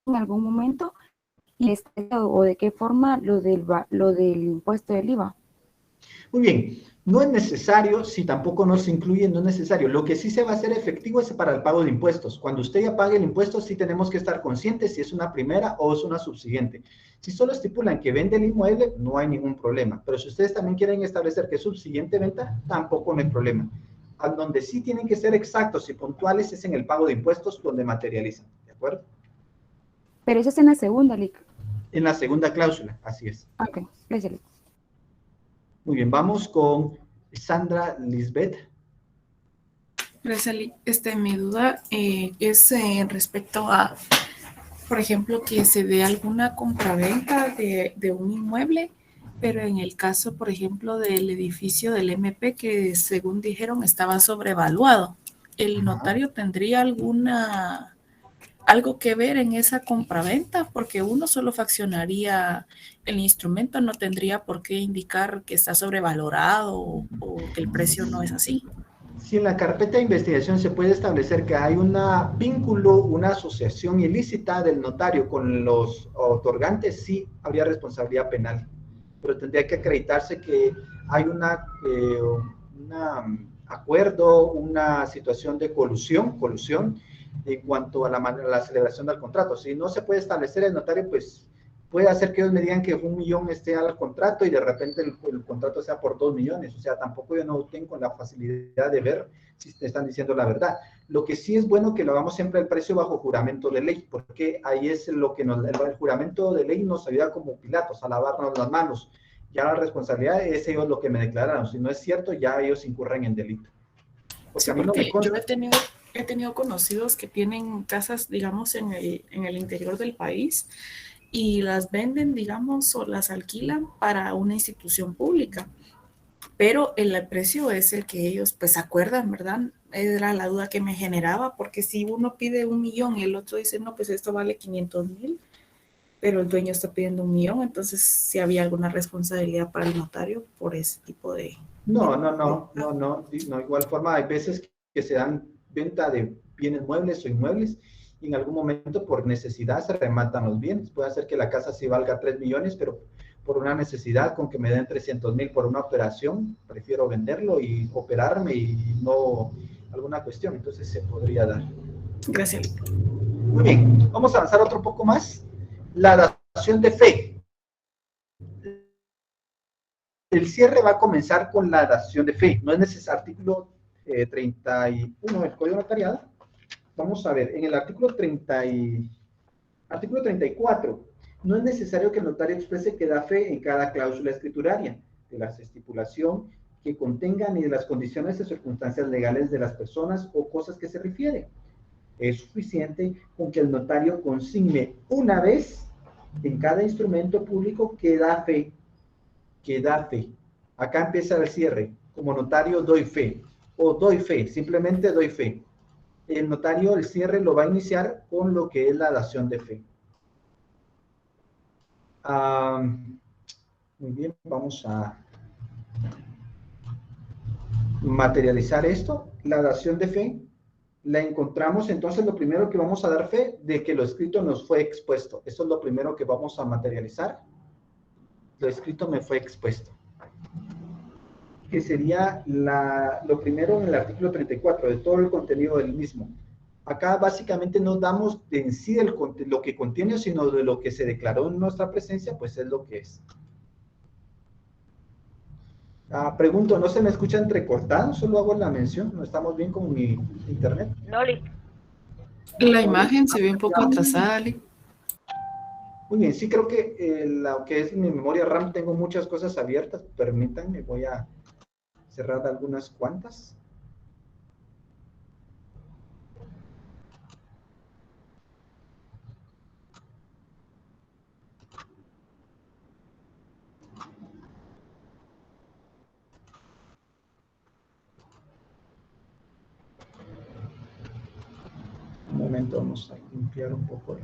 Speaker 6: En algún momento o de qué forma lo del impuesto del IVA.
Speaker 1: Muy bien, no es necesario, si tampoco no se incluye, no es necesario. Lo que sí se va a hacer efectivo es para el pago de impuestos. Cuando usted ya pague el impuesto, sí tenemos que estar conscientes si es una primera o es una subsiguiente. Si solo estipulan que vende el inmueble, no hay ningún problema. Pero si ustedes también quieren establecer que es subsiguiente venta, tampoco no hay problema. A donde sí tienen que ser exactos y puntuales es en el pago de impuestos donde materializan, ¿de acuerdo?
Speaker 6: Pero eso es en la segunda, Lic.
Speaker 1: En la segunda cláusula, así es.
Speaker 6: Ok, gracias, Lic.
Speaker 1: Muy bien, vamos con Sandra Lisbeth.
Speaker 2: Gracias, Lic. Mi duda es respecto a, por ejemplo, que se dé alguna compraventa de un inmueble, pero en el caso, por ejemplo, del edificio del MP, que según dijeron estaba sobrevaluado, ¿el notario tendría algo que ver en esa compraventa? Porque uno solo fraccionaría el instrumento, no tendría por qué indicar que está sobrevalorado o que el precio no es así.
Speaker 1: Si en la carpeta de investigación se puede establecer que hay un vínculo, una asociación ilícita del notario con los otorgantes, sí habría responsabilidad penal. Pero tendría que acreditarse que hay un acuerdo, una situación de colusión en cuanto a la celebración del contrato. Si no se puede establecer, el notario pues Puede hacer que ellos me digan que 1 millón esté al contrato y de repente el contrato sea por 2 millones. O sea, tampoco yo no tengo la facilidad de ver si te están diciendo la verdad. Lo que sí es bueno que lo hagamos siempre el precio bajo juramento de ley, porque ahí es lo que el juramento de ley nos ayuda como Pilatos a lavarnos las manos. Ya la responsabilidad es ellos lo que me declararon. Si no es cierto, ya ellos incurren en delito. Porque
Speaker 2: Sí,
Speaker 1: a mí no
Speaker 2: porque
Speaker 1: me consta.
Speaker 2: yo he tenido conocidos que tienen casas, digamos, en el interior del país y las venden, digamos, o las alquilan para una institución pública. Pero el precio es el que ellos pues acuerdan, ¿verdad? Era la duda que me generaba, porque si uno pide 1 millón y el otro dice, no, pues esto vale 500,000, pero el dueño está pidiendo 1 millón, entonces si había alguna responsabilidad para el notario por ese tipo de...
Speaker 1: No, igual forma hay veces que se dan venta de bienes muebles o inmuebles y en algún momento por necesidad se rematan los bienes. Puede hacer que la casa sí valga 3 millones, pero por una necesidad con que me den 300,000 por una operación, prefiero venderlo y operarme y no alguna cuestión, entonces se podría dar.
Speaker 2: Gracias.
Speaker 1: Muy bien, vamos a avanzar otro poco más. La dación de fe. El cierre va a comenzar con la dación de fe. No es necesario, artículo 31 del Código Notariado. Vamos a ver, en el artículo 34, no es necesario que el notario exprese que da fe en cada cláusula escrituraria de la estipulación que contenga ni de las condiciones y circunstancias legales de las personas o cosas que se refieren. Es suficiente con que el notario consigne una vez en cada instrumento público que da fe. Acá empieza el cierre. Como notario doy fe. O doy fe, simplemente doy fe. El notario, el cierre lo va a iniciar con lo que es la dación de fe. Muy bien, vamos a materializar esto. La dación de fe la encontramos, entonces lo primero que vamos a dar fe de que lo escrito nos fue expuesto. Eso es lo primero que vamos a materializar. Lo escrito me fue expuesto. Que sería lo primero en el artículo 34, de todo el contenido del mismo. Acá básicamente no damos en sí lo que contiene, sino de lo que se declaró en nuestra presencia, pues es lo que es. Pregunto, ¿no se me escucha entrecortado? Solo hago la mención, ¿no estamos bien con mi internet?
Speaker 22: No, Lick.
Speaker 2: La imagen se ve un poco atrasada, Lick.
Speaker 1: Muy bien, sí creo que lo que es mi memoria RAM tengo muchas cosas abiertas, permítanme, voy a cerrar algunas cuantas. Un momento, vamos a limpiar un poco.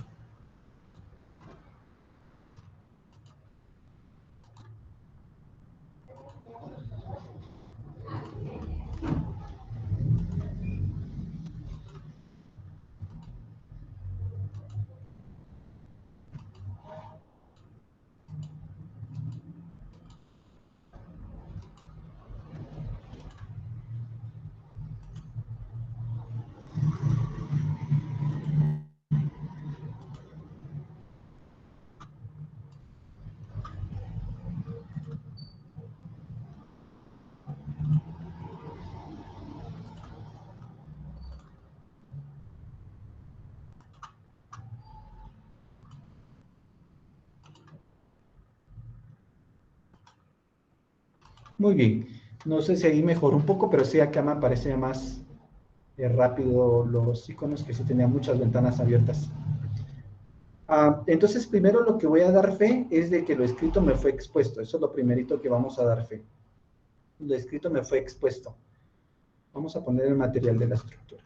Speaker 1: Muy bien, no sé si ahí mejoró un poco, pero sí acá me aparece más rápido los iconos, que sí tenía muchas ventanas abiertas. Entonces, primero lo que voy a dar fe es de que lo escrito me fue expuesto. Eso es lo primerito que vamos a dar fe. Lo escrito me fue expuesto. Vamos a poner el material de la estructura.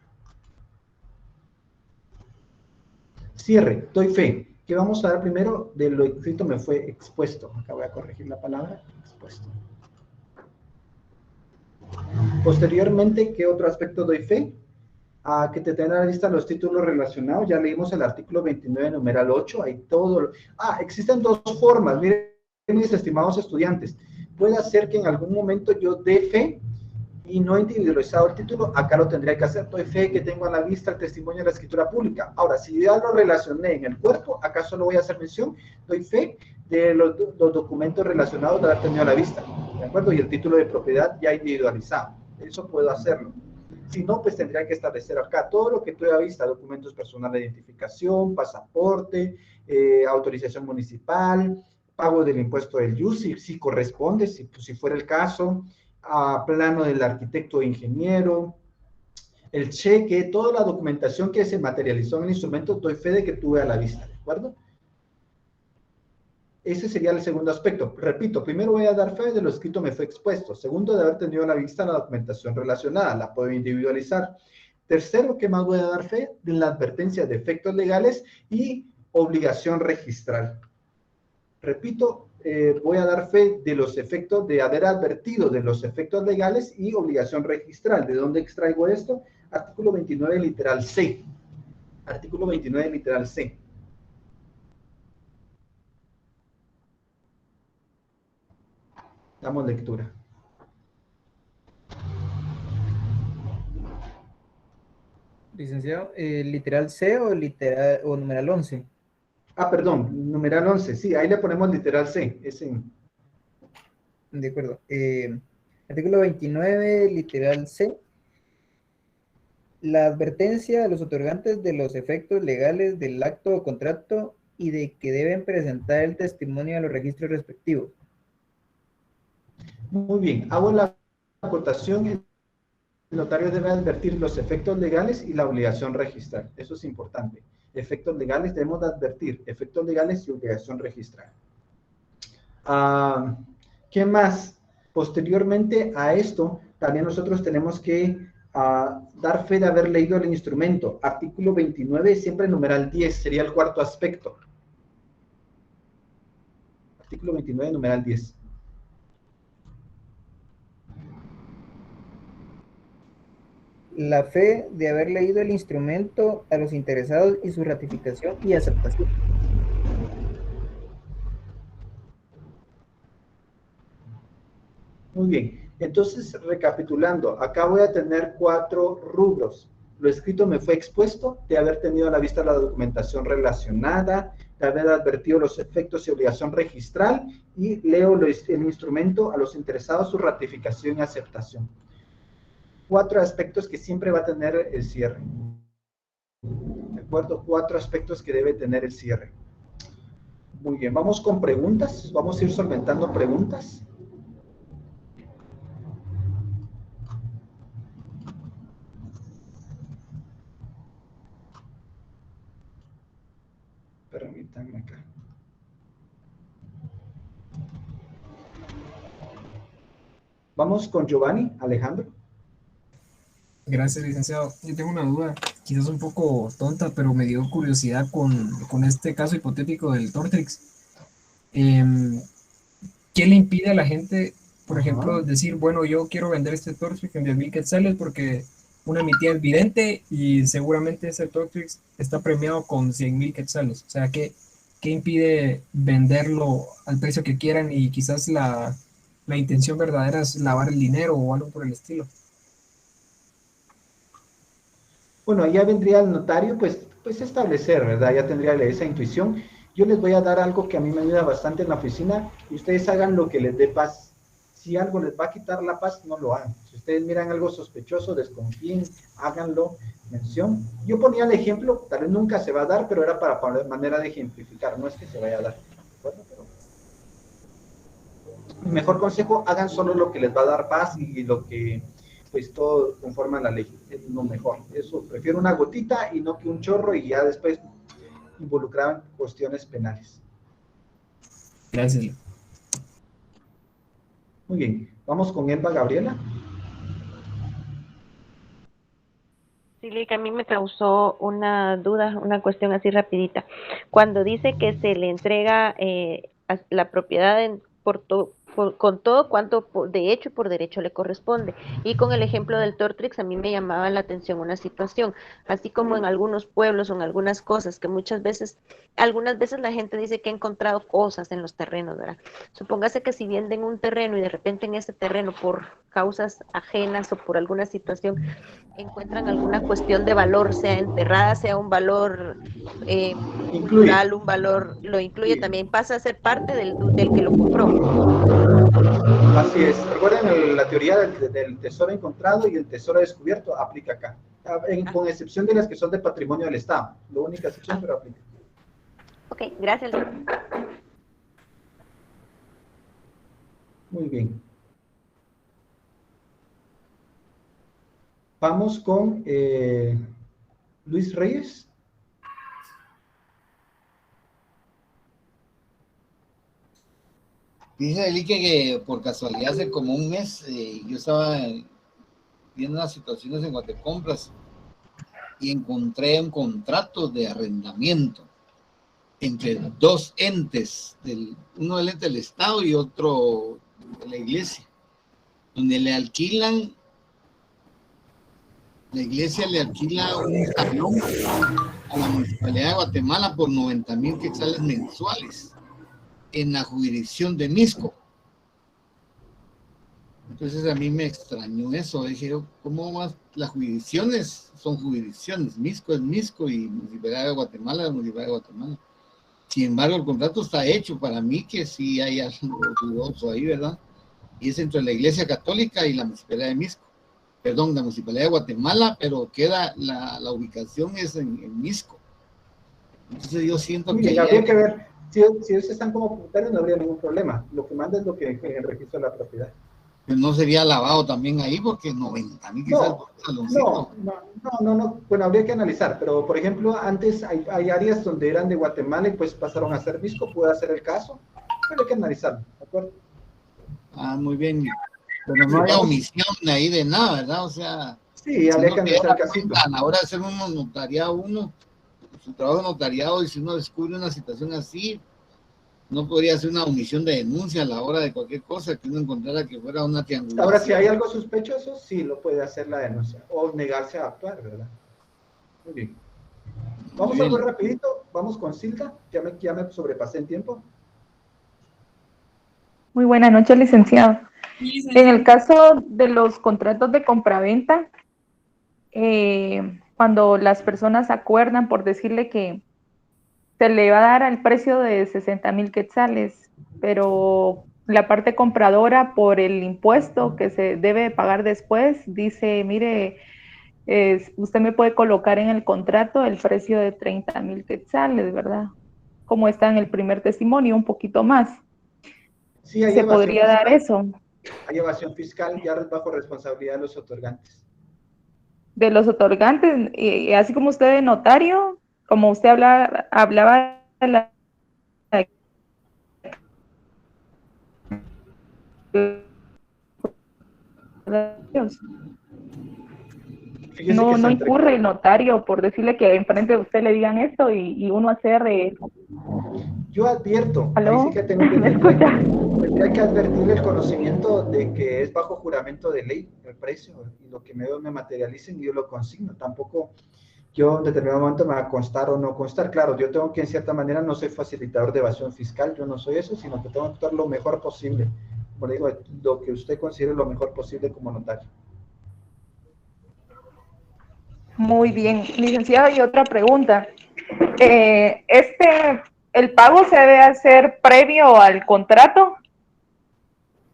Speaker 1: Cierre, doy fe. ¿Qué vamos a dar primero? De lo escrito me fue expuesto. Acá voy a corregir la palabra, expuesto. Posteriormente, ¿qué otro aspecto doy fe? Que te tengan a la lista los títulos relacionados. Ya leímos el artículo 29, numeral 8. Hay todo. Existen dos formas. Miren, mis estimados estudiantes. Puede ser que en algún momento yo dé fe y no he individualizado el título, acá lo tendría que hacer. Doy fe que tengo a la vista el testimonio de la escritura pública. Ahora, si ya lo relacioné en el cuerpo, acá solo voy a hacer mención, doy fe de los documentos relacionados de haber tenido a la vista, ¿de acuerdo? Y el título de propiedad ya individualizado. Eso puedo hacerlo. Si no, pues tendría que establecer acá todo lo que tuve a vista: documentos personales de identificación, pasaporte, autorización municipal, pago del impuesto del IUS, si corresponde, si fuera el caso, plano del arquitecto o ingeniero, el cheque, toda la documentación que se materializó en el instrumento, doy fe de que tuve a la vista, ¿de acuerdo? Ese sería el segundo aspecto. Repito, primero voy a dar fe de lo escrito me fue expuesto. Segundo, de haber tenido a la vista la documentación relacionada, la puedo individualizar. Tercero, ¿qué más voy a dar fe? De la advertencia de efectos legales y obligación registral. Repito, voy a dar fe de los efectos, de haber advertido de los efectos legales y obligación registral. ¿De dónde extraigo esto? Artículo 29, literal C. Artículo 29, literal C. Damos lectura.
Speaker 20: Licenciado, ¿literal C o literal o numeral 11?
Speaker 1: Ah, perdón, numeral 11. Sí, ahí le ponemos literal C. Ese.
Speaker 20: De acuerdo. Artículo 29, literal C. La advertencia a los otorgantes de los efectos legales del acto o contrato y de que deben presentar el testimonio a los registros respectivos.
Speaker 1: Muy bien, hago la acotación. El notario debe advertir los efectos legales y la obligación registral. Eso es importante. Efectos legales debemos de advertir, efectos legales y obligación registral. ¿Qué más? Posteriormente a esto, también nosotros tenemos que dar fe de haber leído el instrumento. Artículo 29, siempre numeral 10, sería el cuarto aspecto. Artículo 29, numeral 10.
Speaker 20: La fe de haber leído el instrumento a los interesados y su ratificación y aceptación.
Speaker 1: Muy bien, entonces recapitulando, acá voy a tener 4 rubros. Lo escrito me fue expuesto, de haber tenido a la vista la documentación relacionada, de haber advertido los efectos y obligación registral, y leo el instrumento a los interesados, su ratificación y aceptación. 4 aspectos que siempre va a tener el cierre. ¿De acuerdo? 4 aspectos que debe tener el cierre. Muy bien, vamos con preguntas. Vamos a ir solventando preguntas. Permítanme acá. Vamos con Giovanni, Alejandro.
Speaker 11: Gracias, licenciado. Yo tengo una duda, quizás un poco tonta, pero me dio curiosidad con este caso hipotético del Tortrix. ¿Qué le impide a la gente, por ejemplo, decir, bueno, yo quiero vender este Tortrix en 10,000 quetzales porque una de mi tía es vidente y seguramente ese Tortrix está premiado con 100,000 quetzales? O sea, ¿qué impide venderlo al precio que quieran y quizás la intención verdadera es lavar el dinero o algo por el estilo?
Speaker 1: Bueno, ya vendría el notario, pues establecer, ¿verdad? Ya tendría esa intuición. Yo les voy a dar algo que a mí me ayuda bastante en la oficina, y ustedes hagan lo que les dé paz. Si algo les va a quitar la paz, no lo hagan. Si ustedes miran algo sospechoso, desconfíen, háganlo, mención. Yo ponía el ejemplo, tal vez nunca se va a dar, pero era para manera de ejemplificar, no es que se vaya a dar. Bueno, pero mi mejor consejo, hagan solo lo que les va a dar paz y lo que pues todo conforme a la ley, es lo mejor. Eso, prefiero una gotita y no que un chorro y ya después involucrar en cuestiones penales.
Speaker 11: Gracias.
Speaker 1: Muy bien, vamos con Elba Gabriela.
Speaker 5: Sí, que a mí me causó una duda, una cuestión así rapidita. Cuando dice que se le entrega la propiedad con todo cuanto de hecho por derecho le corresponde. Y con el ejemplo del Tortrix a mí me llamaba la atención una situación, así como en algunos pueblos o en algunas cosas que algunas veces la gente dice que ha encontrado cosas en los terrenos, ¿verdad? Supóngase que si venden un terreno y de repente en ese terreno por causas ajenas o por alguna situación encuentran alguna cuestión de valor, sea enterrada, sea un valor cultural, un valor, lo incluye también, pasa a ser parte del que lo compró.
Speaker 1: Así es. Recuerden la teoría del tesoro encontrado y el tesoro descubierto aplica acá, con excepción de las que son de patrimonio del Estado. La única excepción, pero aplica.
Speaker 5: Ok, gracias.
Speaker 1: Muy bien. Vamos con Luis Reyes.
Speaker 3: Dice Eli que por casualidad hace como un mes yo estaba viendo unas situaciones en Guatecompras y encontré un contrato de arrendamiento entre dos entes, uno del ente del Estado y otro de la iglesia, donde le alquilan, la iglesia le alquila un salón a la Municipalidad de Guatemala por 90,000 quetzales mensuales en la jurisdicción de Misco. Entonces a mí me extrañó eso. Dije yo, ¿cómo más? Las jurisdicciones son jurisdicciones. Misco es Misco y Municipalidad de Guatemala es Municipalidad de Guatemala. Sin embargo, el contrato está hecho. Para mí que sí hay algo dudoso ahí, ¿verdad? Y es entre la Iglesia Católica y la Municipalidad de Misco. Perdón, la Municipalidad de Guatemala, pero queda, la ubicación es en Misco. Entonces yo siento que...
Speaker 1: habría que ver, si ellos están como propietarios no habría ningún problema. Lo que manda es lo que en el registro de la propiedad.
Speaker 3: Pues no sería lavado también ahí, porque 90,000 quizás por un saloncito.
Speaker 1: No. Bueno, habría que analizar, pero por ejemplo, antes hay áreas donde eran de Guatemala y pues pasaron a ser Misco, puede ser el caso. Habría que analizarlo, ¿de acuerdo?
Speaker 3: Ah, muy bien. Pero no hay omisión ahí de nada, ¿verdad? O sea...
Speaker 1: Sí, habría que analizar el casito.
Speaker 3: A la hora de hacer un notariado, su trabajo de notariado, y si uno descubre una situación así, no podría hacer una omisión de denuncia a la hora de cualquier cosa que uno encontrara que fuera una triangulación.
Speaker 1: Ahora, si hay algo sospechoso, sí lo puede hacer la denuncia o negarse a actuar, ¿verdad? Muy bien. Vamos a ver rapidito, vamos con Silda, ya me sobrepasé en tiempo.
Speaker 22: Muy buenas noches, licenciado. En el caso de los contratos de compraventa, cuando las personas acuerdan por decirle que se le va a dar al precio de 60,000 quetzales, pero la parte compradora por el impuesto que se debe pagar después dice, mire, usted me puede colocar en el contrato el precio de 30,000 quetzales, ¿verdad? Como está en el primer testimonio, un poquito más.
Speaker 1: Sí, hay
Speaker 22: ¿Se podría dar eso?
Speaker 1: Hay evasión fiscal ya bajo responsabilidad de los otorgantes.
Speaker 22: De los otorgantes, y así como usted de notario, como usted hablaba de la... No incurre el notario por decirle que enfrente de usted le digan esto y uno hacer...
Speaker 1: Yo advierto,
Speaker 22: ¿Aló?
Speaker 1: ahí sí que tendría que advertirle el conocimiento de que es bajo juramento de ley el precio, y lo que me materialicen yo lo consigno. Tampoco yo en determinado momento me va a constar o no constar. Claro, yo tengo que en cierta manera, no soy facilitador de evasión fiscal, yo no soy eso, sino que tengo que actuar lo mejor posible. Como le digo, lo que usted considere lo mejor posible como notario.
Speaker 22: Muy bien, licenciado, y otra pregunta. ¿El pago se debe hacer previo al contrato?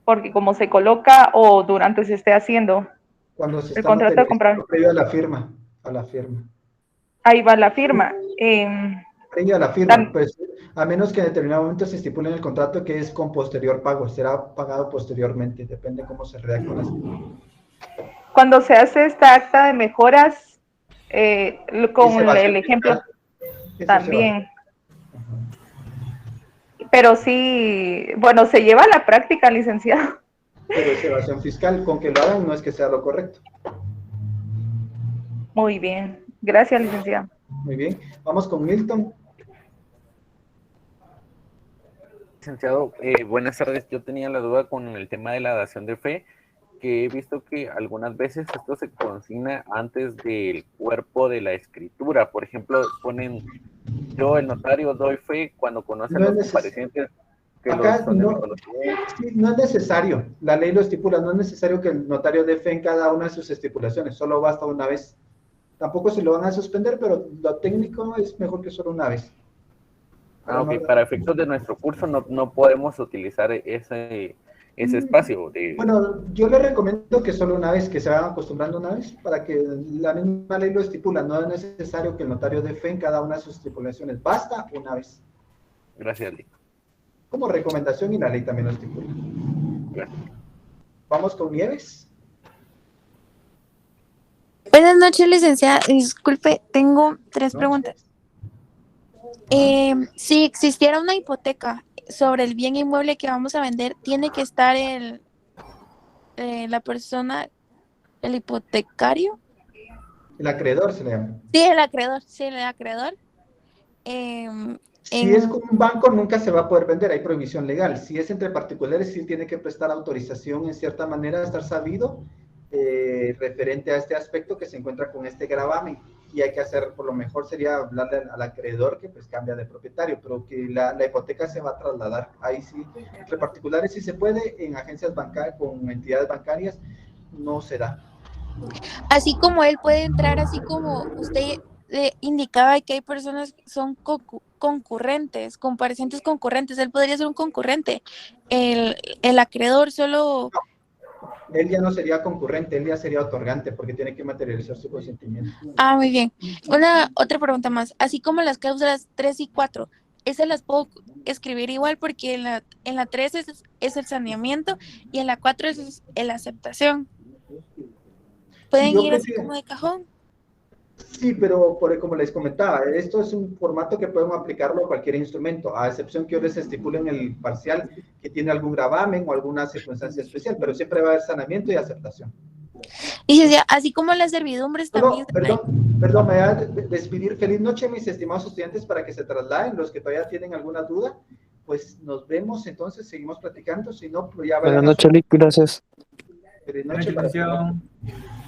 Speaker 22: Porque como se coloca o durante se esté haciendo
Speaker 1: cuando se
Speaker 22: el contrato de compra.
Speaker 1: Previo a la firma,
Speaker 22: Ahí va la firma.
Speaker 1: Previo a la firma, pues a menos que en determinado momento se estipule en el contrato que es con posterior pago, será pagado posteriormente, depende cómo se redacte las.
Speaker 22: Cuando se hace esta acta de mejoras, con el ejemplo también. Pero sí, bueno, se lleva a la práctica, licenciado.
Speaker 1: Pero es evasión fiscal, con que lo hagan no es que sea lo correcto.
Speaker 22: Muy bien, gracias, licenciado.
Speaker 1: Muy bien, vamos con Milton.
Speaker 21: Licenciado, buenas tardes. Yo tenía la duda con el tema de la dación de fe, que he visto que algunas veces esto se consigna antes del cuerpo de la escritura. Por ejemplo, ponen, yo el notario doy fe cuando conoce a los comparecientes.
Speaker 1: Acá no, sí, no es necesario, la ley lo estipula, no es necesario que el notario dé fe en cada una de sus estipulaciones, solo basta una vez. Tampoco se lo van a suspender, pero lo técnico es mejor que solo una vez.
Speaker 21: Ah, ok, para efectos de nuestro curso no podemos utilizar ese espacio.
Speaker 1: Bueno, yo le recomiendo que solo una vez, que se vayan acostumbrando una vez, para que la misma ley lo estipula, no es necesario que el notario dé fe en cada una de sus estipulaciones, basta una vez.
Speaker 21: Gracias, Lee.
Speaker 1: Como recomendación y la ley también lo estipula.
Speaker 21: Gracias.
Speaker 1: Vamos con Nieves.
Speaker 7: Buenas noches, licenciada. Disculpe, tengo 3 preguntas. Si existiera una hipoteca sobre el bien inmueble que vamos a vender, ¿tiene que estar la persona, el hipotecario?
Speaker 1: El acreedor se le llama.
Speaker 7: Sí, el acreedor.
Speaker 1: Si es con un banco, nunca se va a poder vender, hay prohibición legal. Si es entre particulares, sí tiene que prestar autorización en cierta manera, estar sabido referente a este aspecto que se encuentra con este gravamen. Y hay que hacer, por lo mejor sería hablarle al acreedor que pues cambia de propietario, pero que la hipoteca se va a trasladar. Ahí sí, entre particulares sí se puede, en agencias bancarias, con entidades bancarias, no se da.
Speaker 7: Así como él puede entrar, así como usted indicaba que hay personas que son concurrentes, comparecientes concurrentes, él podría ser un concurrente. El acreedor solo...
Speaker 1: Él ya no sería concurrente, él ya sería otorgante, porque tiene que materializar su consentimiento.
Speaker 7: Ah, muy bien. Otra pregunta más. Así como las cláusulas 3 y 4, ¿esas las puedo escribir igual? Porque en la 3 es el saneamiento y en la 4 es la aceptación. ¿Pueden ir así como de cajón?
Speaker 1: Sí, pero como les comentaba, esto es un formato que podemos aplicarlo a cualquier instrumento, a excepción que yo les estipule en el parcial que tiene algún gravamen o alguna circunstancia especial, pero siempre va a haber saneamiento y aceptación.
Speaker 7: Y así como las servidumbres también.
Speaker 1: Perdón, me voy a despedir. Feliz noche, mis estimados estudiantes, para que se trasladen. Los que todavía tienen alguna duda, pues nos vemos, entonces seguimos platicando. Si no, pues ya
Speaker 8: Buenas noches, Lick, gracias.
Speaker 1: Feliz noche para todos.